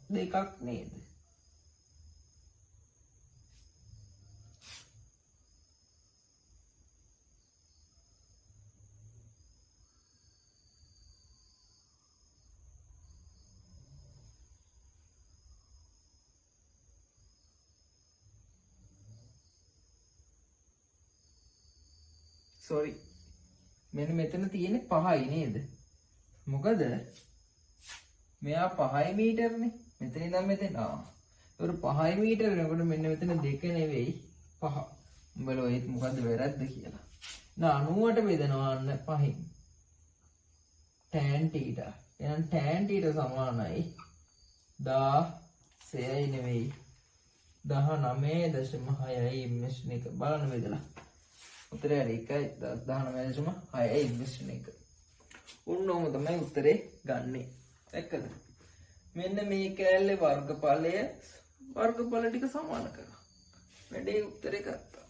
S1: 2ක් නේද? sorry මෙන්න මෙතන තියෙන්නේ 5යි නේද? මොකද මෙයා 5 මීටරනේ. මෙතන ඉඳන් මෙතන ඒතර 5 මීටර වෙනකොට මෙන්න මෙතන 2 නෙවෙයි 5. උඹලා ඔයත් මොකද්ද වැරද්ද කියලා. 98 බෙදනවන්න 5න් tan θ. එහෙනම් tan θ සමානයි 16යි නෙවෙයි 19.6යි ඉන්වෙස්ට් එක බලන්න බෙදලා. උත්තරය හරි 19.6යි ඉන්වෙස්ට් එක. උන්නෝම තමයි උත්තරේ ගන්නෙ. දැක්කද? මෙන්න මේ කෑල්ලේ වර්ගඵල ටික සමාන කරා. වැඩේ උත්තරේ ගත්තා.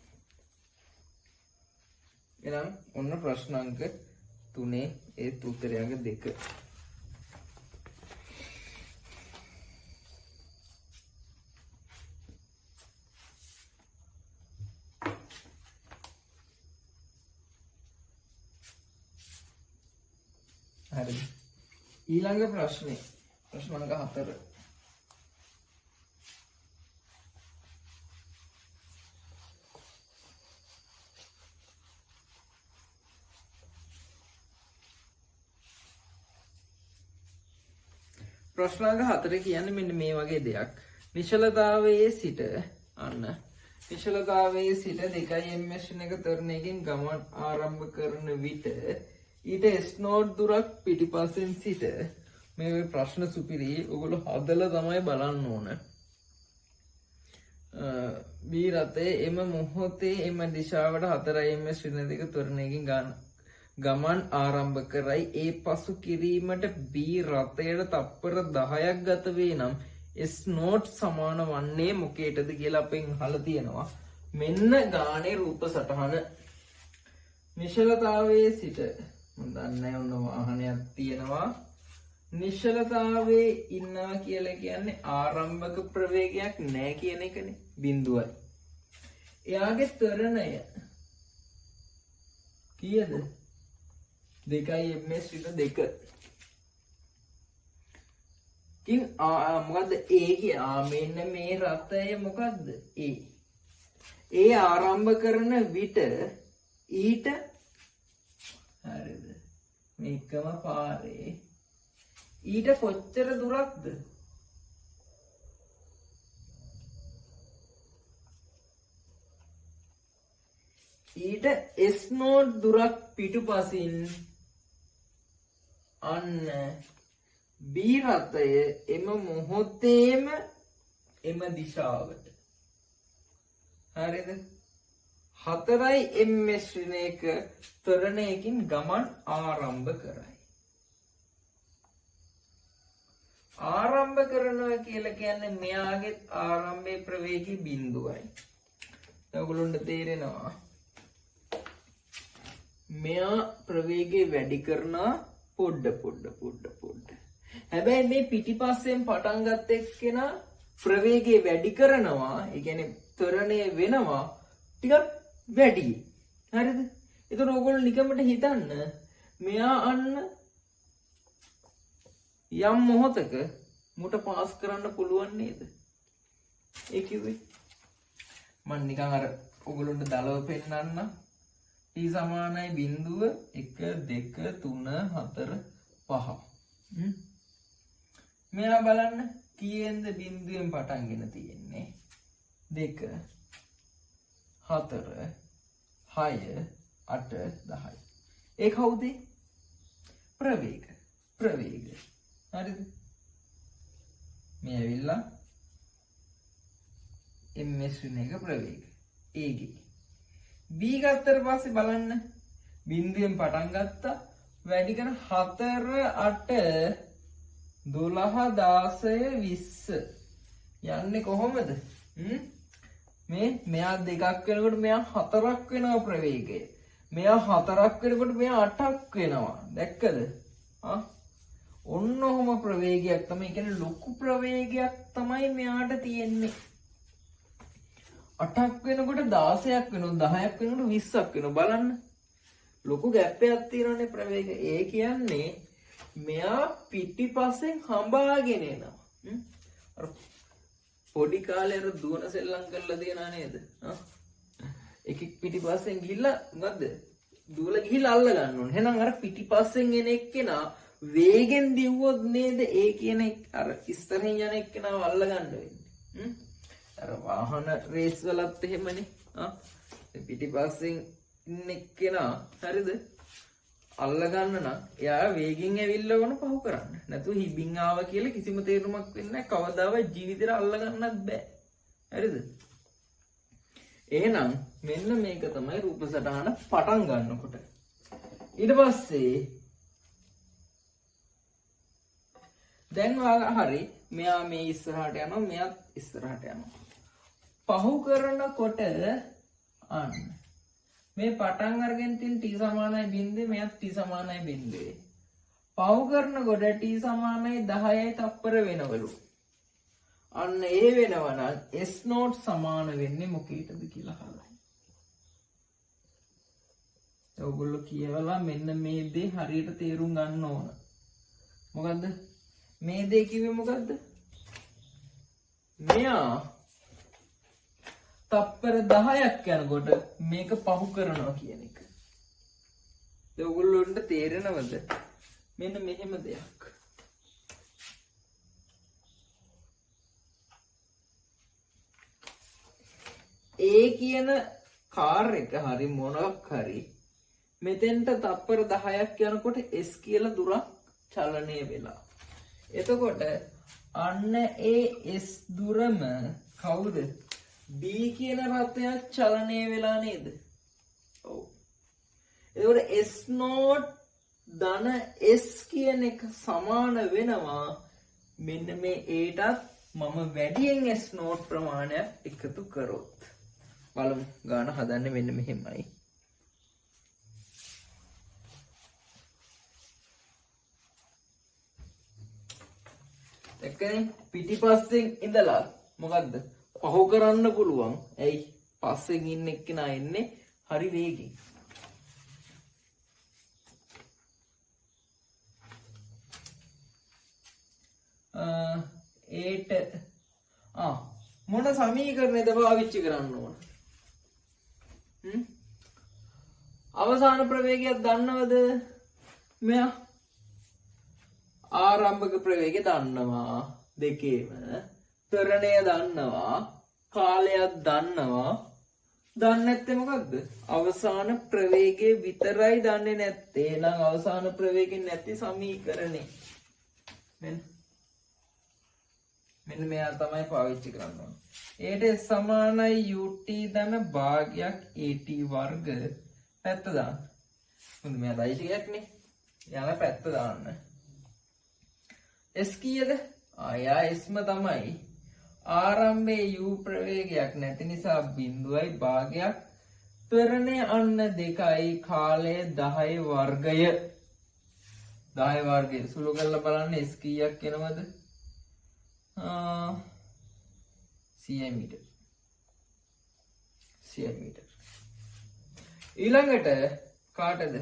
S1: එහෙනම් ඔන්න ප්‍රශ්න අංක 3 ඒ උත්තරය අංක 2. හරි. ඊළඟ ප්‍රශ්නේ ප්‍රශ්න අංක 4. ප්‍රශ්නාංග 4 කියන්නේ මෙන්න මේ වගේ දෙයක්. නිශ්චලතාවයේ සිට නිශ්චලතාවයේ සිට 2 ms එක තරණයකින් ගමන් ආරම්භ කරන විට ඊට s නෝඩ් දුරක් පිටිපස්සෙන් සිට මේ ප්‍රශ්න සුපිරි ඔයගොල්ලෝ හදලා තමයි බලන්න ඕන. B රථයේ එම මොහොතේ එම දිශාවට 4 ms ඍණ 2 තරණයකින් ගමන් ආරම්භ කරයි. ඒ පසු කිරීමට B රථයට තප්පර 10ක් ගත වේ නම් S නෝට් සමාන වන්නේ මොකේටද කියලා අපෙන් අහලා තියෙනවා. මෙන්න ගානේ රූප සටහන. නිශ්චලතාවයේ සිට මම දන්නේ ඔන්න වාහනයක් තියෙනවා. නිශ්චලතාවයේ ඉන්නවා කියලා කියන්නේ ආරම්භක ප්‍රවේගයක් නැහැ කියන එකනේ. බිඳුවයි. එයාගේ ත්වරණය කීයද? 2 ms ඍණ 2. කින් මොකද්ද A කිය? මෙන්න මේ රථය මොකද්ද? A. ඒ ආරම්භ කරන විට ඊට හරිද? මේකම පාරේ ඊට කොච්චර දුරක්ද? ඊට S නෝඩ් දුරක් පිටුපසින් අන්න B රථය එම මොහොතේම එම දිශාවට. හරිද? 4යි ms ශ්‍රේණියක ත්වරණයකින් ගමන් ආරම්භ කරයි. ආරම්භ කරනවා කියලා කියන්නේ මෙයාගේ ආරම්භයේ ප්‍රවේගී බිඳුවයි. ඔයගොල්ලන්ට තේරෙනවා? මෙයා ප්‍රවේගය වැඩි කරනවා පොඩ්ඩ. හැබැයි මේ පිටිපස්සෙන් පටන් ගත්ත එක්කෙනා ප්‍රවේගය වැඩි කරනවා, ඒ කියන්නේ ත්වරණය වෙනවා ටිකක් වැඩි. හරිද? ඒතර ඕගොල්ලෝ නිකමට හිතන්න මෙයා අන්න යම් මොහොතක මුට පාස් කරන්න පුළුවන් නේද? ඒ කිව්වේ මම නිකන් අර ඕගොල්ලන්ට දලව පෙන්නන්න. t සමානයි 0 1 2 3 4 5. මෙයා බලන්න කීයෙන්ද බිඳුවෙන් පටන්ගෙන තියෙන්නේ? 2 4 6 8 10. ඒ කවුද? ප්‍රවේග. හරිද? මේ ඇවිල්ලා ms ශ්‍රේණියක ප්‍රවේග AG. B ගත්තට පස්සේ බලන්න බිඳුවෙන් පටන් ගත්තා වැඩි කරන 4 8 12 16 20 යන්නේ කොහොමද? මෙයා 2ක් වෙනකොට මෙයා 4ක් වෙනවා ප්‍රවේගය. මෙයා 4ක් වෙනකොට මෙයා 8ක් වෙනවා. දැක්කද? ඔන්න ඔහොම ප්‍රවේගයක් තමයි, කියන්නේ ලොකු ප්‍රවේගයක් තමයි මෙයාට තියෙන්නේ. 8ක් වෙනකොට 16ක් වෙනවා, 10ක් වෙනකොට 20ක් වෙනවා. බලන්න ලොකු ගැප් එකක් තියෙනනේ ප්‍රවේග. ඒ කියන්නේ මෙයා පිටිපස්සෙන් හඹාගෙන එනවා. අර පොඩි කාලේ අර දුවන සෙල්ලම් කරලා තියනා නේද? එකෙක් පිටිපස්සෙන් ගිහිල්ලා මොකද්ද? දුවලා ගිහිල්ලා අල්ල ගන්න ඕනේ. එහෙනම් අර පිටිපස්සෙන් එන එක්කෙනා වේගෙන් දිව්වොත් නේද ඒ කියන අර ඉස්සරහින් යන එක්කෙනාව අල්ල ගන්න වෙන්නේ. අර වාහන රේස් වලත් එහෙමනේ. පිටිපස්සෙන් ඉන්න එක්කෙනා හරිද? අල්ල ගන්න නම් එයා වේගෙන් ඇවිල්ලා වුණ පහු කරන්න. නැතුව හිබින් ආවා කියලා කිසිම තේරුමක් වෙන්නේ නැහැ. කවදාවත් ජීවිතේට අල්ල ගන්නත් බෑ. හරිද? එහෙනම් මෙන්න මේක තමයි රූප සටහන පටන් ගන්නකොට. ඊට පස්සේ දැන් හරි මෙයා මේ ඉස්සරහට යනවා, මෙයාත් ඉස්සරහට යනවා. පහු කරනකොට අන්න මේ පටන් අරගෙන තියෙන t සමානයි 0 මෙයාත් t සමානයි 0. පහු කරනකොට t සමානයි 10යි තප්පර වෙනවලු. අන්න ඒ වෙනවා නම් s නෝට් සමාන වෙන්නේ මොකීටද කියලා අහලා. ඔයගොල්ලෝ කියවලා මෙන්න මේ දේ හරියට තේරුම් ගන්න ඕන. මොකද්ද? මේ දේ කිව්වේ මොකද්ද? මෙයා තප්පර 10ක් යනකොට මේක පහු කරනවා කියන එක. ඒ ඔයගොල්ලන්ට තේරෙනවද? මෙන්න මෙහෙම දෙයක්. ඒ කියන කාර් එක හරි මොනක් හරි මෙතෙන්ට තප්පර 10ක් යනකොට s කියලා දුරක් චලනය වෙලා. එතකොට අන්න ඒ s දුරම කවුද? B කියන රථයක් චලනය වෙලා නේද? ඔව්. එතකොට s නෝට් ධන s කියන එක සමාන වෙනවා මෙන්න මේ ඒටත් මම වැඩියෙන් s නෝට් ප්‍රමාණයක් එකතු කරොත්. බලමු ගාන හදන්නේ මෙන්න මෙහෙමයි. එක්කනේ පිටිපස්සෙන් ඉඳලා මොකද්ද? පහු කරන්න පුළුවන්. ඇයි? පස්සෙන් ඉන්න එක්කෙනා එන්නේ හරි වේගෙන්. ඒට මොන සමීකරණයද පාවිච්චි කරන්න ඕන? අවසාන ප්‍රවේගයක් දන්නවද? මෙයා ආරම්භක ප්‍රවේගය දන්නවා. දෙකේම ත්වරණය දන්නවා. කාලයක් දන්නවා. දන්නේ නැත්තේ මොකද්ද? අවසාන ප්‍රවේගයේ විතරයි දන්නේ නැත්තේ. එහෙනම් අවසාන ප්‍රවේගයෙන් නැති සමීකරණේ. මෙන්න මෙයා තමයි පාවිච්චි කරන්න ඕන. ඒට සමානයි ut ධන භාගයක් at වර්ග පැත්ත දාන්න. මොකද මෙයා දෛශිකයක් නේ. යාලා පැත්ත දාන්න. s කීයද? ආයා sම තමයි. ආරම්භයේ u ප්‍රවේගයක් නැති නිසා බිඳුවයි භාගයක් ත්වරණය අන්න 2යි කාලය 10 වර්ගය. 10 වර්ගය සුළු කරලා බලන්න s කීයක් එනවද? CI metre. ඊළඟට කාටද?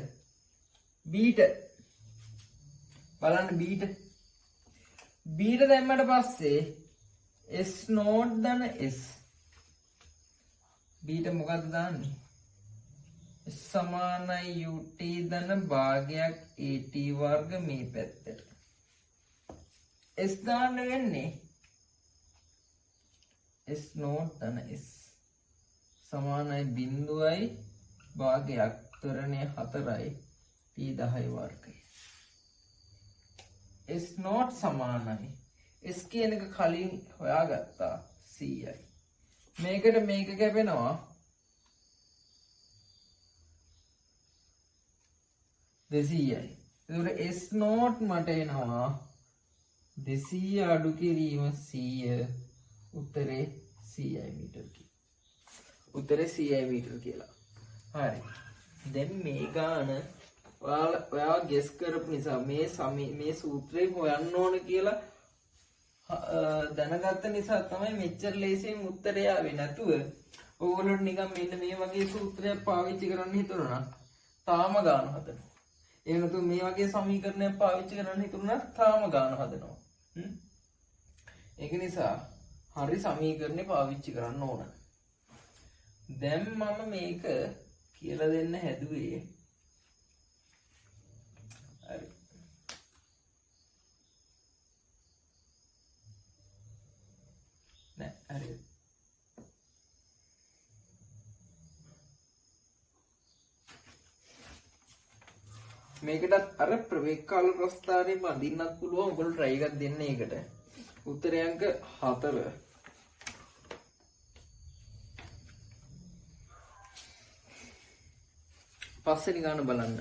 S1: බීට. බලන්න බීට. බීට දැම්මට පස්සේ S නෝට් ධන S. බීට මොකද්ද දාන්නේ? S සමානයි ut ධන භාගයක් at වර්ග මේ පැත්තට. S දාන්න වෙන්නේ S නෝට් ධන S සමානයි බිඳුවයි භාගයක් ත්වරණය 4යි p10 වර්ගය. S නෝට් සමානයි S කියන එක කලින් හොයාගත්තා 100යි. මේකට මේක කැපෙනවා 200යි. ඒකට S නෝට් මට එනවා 200 අඩු කිරීම 100 උත්තරේ 100 මීටර කියලා. උත්තරේ 100 මීටර කියලා. හරි. දැන් මේ ගාන ඔයාලා ගෙස් කරපු නිසා මේ සූත්‍රය හොයන්න ඕන කියලා දැනගත්ත නිසා තමයි මෙච්චර ලේසියෙන් උත්තරය ආවේ. නැතුව ඕගොල්ලෝ නිකන් මෙන්න මේ වගේ සූත්‍රයක් පාවිච්චි කරන්න හිතුණා තාම ගාන හදනවා. ඒ වෙනතු මේ වගේ සමීකරණයක් පාවිච්චි කරන්න හිතුණා තාම ගාන හදනවා. ඒක නිසා හරි සමීකරණේ පාවිච්චි කරන්න ඕන. දැන් මම මේක කියලා දෙන්න හැදුවේ. හරි. නෑ හරි. මේකටත් අර ප්‍රවේග කාල ප්‍රස්ථාරයෙන් අඳින්නත් පුළුවන්. ඔයගොල්ලෝ try එකක් දෙන්න ඒකට. උත්තරය අංක 4. පස්වෙනි ගාන බලන්න.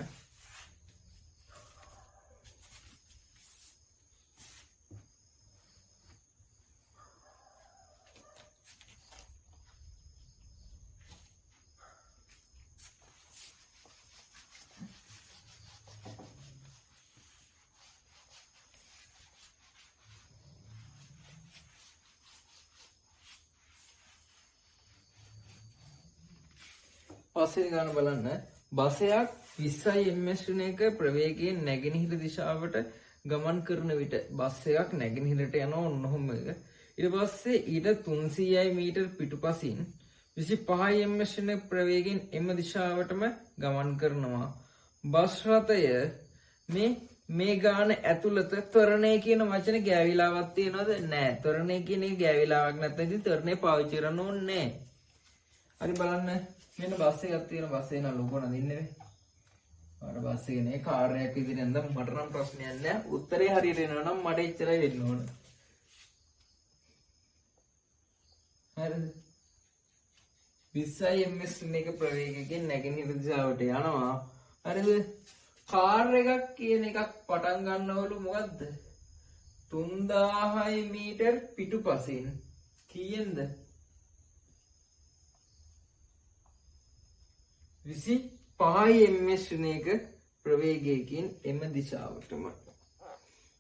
S1: පස්වෙනි ගාන බලන්න. බසයක් 20 ms ශ්‍රේණියක ප්‍රවේගයෙන් නැගෙනහිර දිශාවට ගමන් කරන විට බස් එකක් නැගෙනහිරට යනවා ඔන්නෝම එක. ඊට පස්සේ ඊට 300 මීටර් පිටුපසින් 25 ms ශ්‍රේණියක ප්‍රවේගයෙන් එම දිශාවටම ගමන් කරනවා. බස් රථය මේ ගාන ඇතුළත ත්වරණය කියන වචනේ ගෑවිලාවක් තියෙනවද? නෑ. ත්වරණය කියන එක ගෑවිලාවක් නැත්නම් ඉතින් ත්වරණය පාවිච්චි කරන්න ඕනේ නෑ. හරි බලන්න. මෙන්න බස් එකක් තියෙන බස් එක න ලොකු නදින්නේ. මට බස් එකේ නේ කාර් එකක් විදිහට නේද මට නම් ප්‍රශ්නයක් නෑ. උත්තරේ හරියට එනවා නම් මට එච්චරයි වෙන්න ඕන. හරිද? 20 ms එක ප්‍රවේගයකින් නැගෙනහිර දිශාවට යනවා. හරිද? කාර් එකක් කියන එකක් පටන් ගන්නවලු මොකද්ද? 3000 මීටර් පිටුපසින් කීයෙන්ද? 25 ms ශ්‍රේණියක ප්‍රවේගයකින් එම දිශාවටම.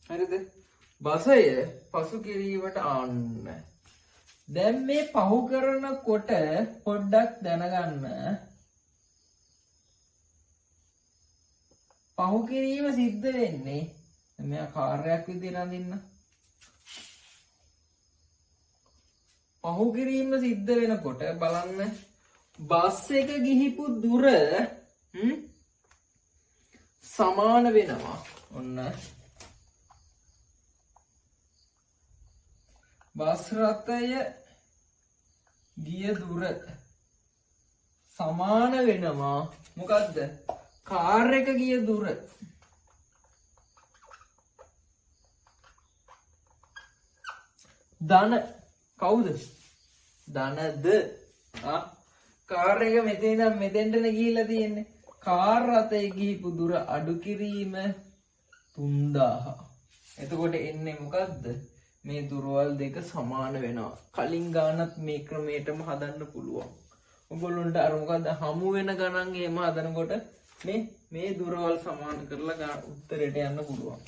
S1: හරිද? බසය පසු කිරීමට ආන්න. දැන් මේ පහු කරනකොට පොඩ්ඩක් දැනගන්න. පහු කිරීම සිද්ධ වෙන්නේ මෙයා කාර්යයක් විදිහට අඳින්න. පහු කිරීම සිද්ධ වෙනකොට බලන්න බස් එක ගිහිපු දුර සමාන වෙනවා. ඔන්න බස් රථය ගිය දුර සමාන වෙනවා මොකද්ද? කාර් එක ගිය දුර. ධන කවුද? ධනද. කාර් එක මෙතන ඉඳන් මෙතෙන්ටනේ ගිහිල්ලා තියෙන්නේ. කාර් රථයේ ගිහිපු දුර අඩු කිරීම 3000. එතකොට එන්නේ මොකද්ද? මේ දුරවල් දෙක සමාන වෙනවා. කලින් ගානත් මේ ක්‍රමයටම හදන්න පුළුවන්. ඔයගොල්ලන්ට අර මොකද්ද හමු වෙන ගණන් එහෙම හදනකොට මේ දුරවල් සමාන කරලා උත්තරයට යන්න පුළුවන්.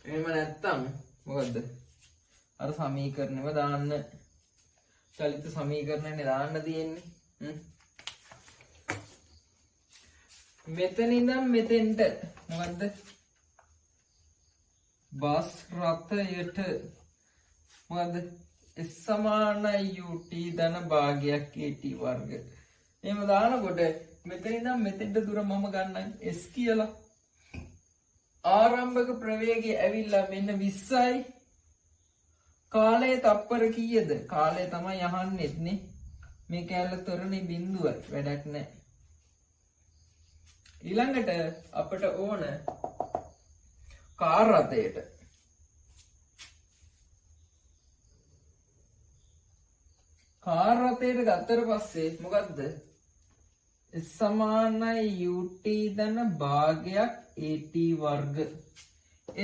S1: එහෙම නැත්තම් මොකද්ද? අර සමීකරණෙම දාන්න චලිත සමීකරණනේ දාන්න තියෙන්නේ. මෙතන ඉඳන් මෙතෙන්ට මොකද්ද? බස් රථයට මොකද්ද? S සමානයි UT ධන භාගයක් AT වර්ග. එහෙම දානකොට මෙතන ඉඳන් මෙතෙන්ට දුර මම ගන්නම් S කියලා. ආරම්භක ප්‍රවේගය ඇවිල්ලා මෙන්න 20යි. කාලය තප්පර කීයද? කාලය තමයි අහන්නෙත් නේ. මේ කැලල තොරණේ බිඳුවයි වැඩක් නැහැ. ඊළඟට අපට ඕන කාර් රථයට ගත්තට පස්සේ මොකද්ද? S සමානයි UT ධන භාගයක් AT වර්ග.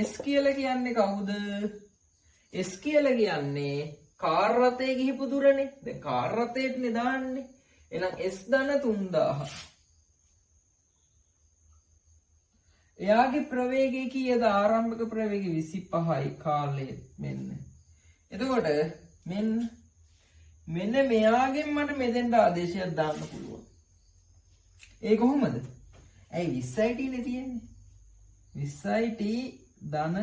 S1: S කියලා කියන්නේ කවුද? S කියලා කියන්නේ කාර් රථයේ ගිහිපු දුරනේ. දැන් කාර් රථයටනේ දාන්නේ. එහෙනම් S ධන 3000. එයාගේ ප්‍රවේගය කීයද? ආරම්භක ප්‍රවේගය 25යි. කාලය මෙන්න. එතකොට මෙන්න මෙයාගෙන් මට මෙතෙන්ට ආදේශයක් දාන්න පුළුවන්. ඒ කොහොමද? ඇයි 20යි නේ තියෙන්නේ? 20යි ධන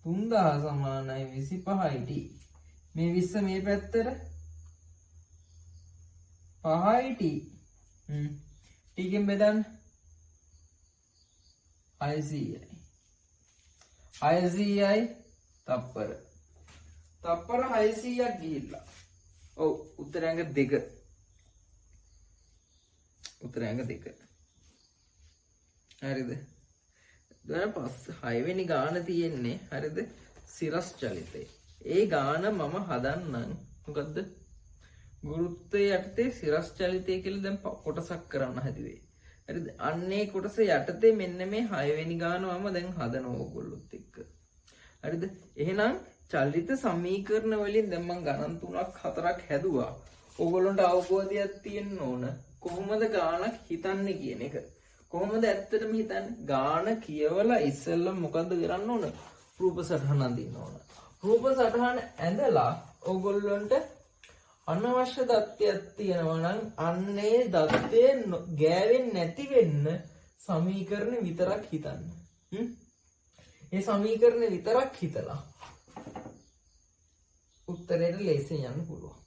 S1: 3000 සමානයි 25යි. මේ 20 මේ පැත්තට 5යි. ටිකෙන් බෙදන්න 600යි. 600යි තප්පර. තප්පර 600ක් ගිහිල්ලා. ඔව් උත්තරංග 2. උත්තරංග 2. හරිද? දැන් 6 වෙනි ගාන තියෙන්නේ හරිද? සිරස් චලිතේ. ඒ ගාන මම හදන්නම්. මොකද්ද? ගුරුත්වය යටතේ සිරස් චලිතය කියලා දැන් කොටසක් කරන්න හැදුවේ. හරිද? අන්නේ කොටස යටතේ මෙන්න මේ 6 වෙනි ගාන මම දැන් හදනවා ඕගොල්ලොත් එක්ක. හරිද? එහෙනම් චලිත සමීකරණ වලින් දැන් මම ගණන් 3ක් 4ක් හැදුවා. ඕගොල්ලන්ට අවබෝධයක් තියෙන්න ඕන කොහොමද ගානක් හිතන්නේ කියන එක. කොහොමද ඇත්තටම හිතන්නේ? ගාන කියවලා ඉස්සෙල්ලා මොකද්ද කරන්න ඕන? රූප සටහන අඳින්න ඕන. රූප සටහන ඇඳලා ඕගොල්ලන්ට අනවශ්‍ය දත්තයක් තියෙනවා නම් අන්නේ දත්තේ ගෑවෙන්නේ නැති වෙන්න සමීකරණ විතරක් හිතන්න. ඒ සමීකරණ විතරක් හිතලා උත්තරේට ලේසියෙන් යන්න පුළුවන්.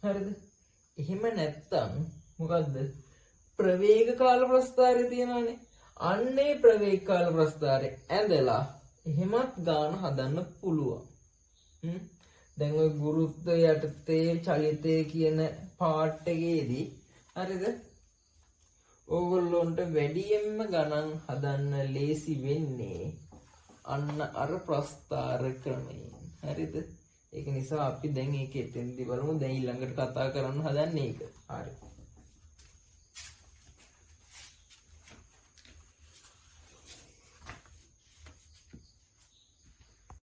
S1: හරිද? එහෙම නැත්තම් මොකද්ද? ප්‍රවේග කාල ප්‍රස්ථාරය තියෙනවානේ. අන්නේ ප්‍රවේග කාල ප්‍රස්ථාරය ඇඳලා එහෙමත් ගාන හදන්න පුළුවන්. දැන් ඔය ගුරුත්වය යටතේ චලිතය කියන පාර්ට් එකේදී හරිද? ඕගොල්ලොන්ට වැඩියෙන්ම ගණන් හදන්න ලේසි වෙන්නේ අන්න අර ප්‍රස්ථාර ක්‍රමයෙන්. හරිද? ඒක නිසා අපි දැන් ඒකෙ එතෙන්දී බලමු. දැන් ඊළඟට කතා කරන්න හදන්නේ ඒක. හරි.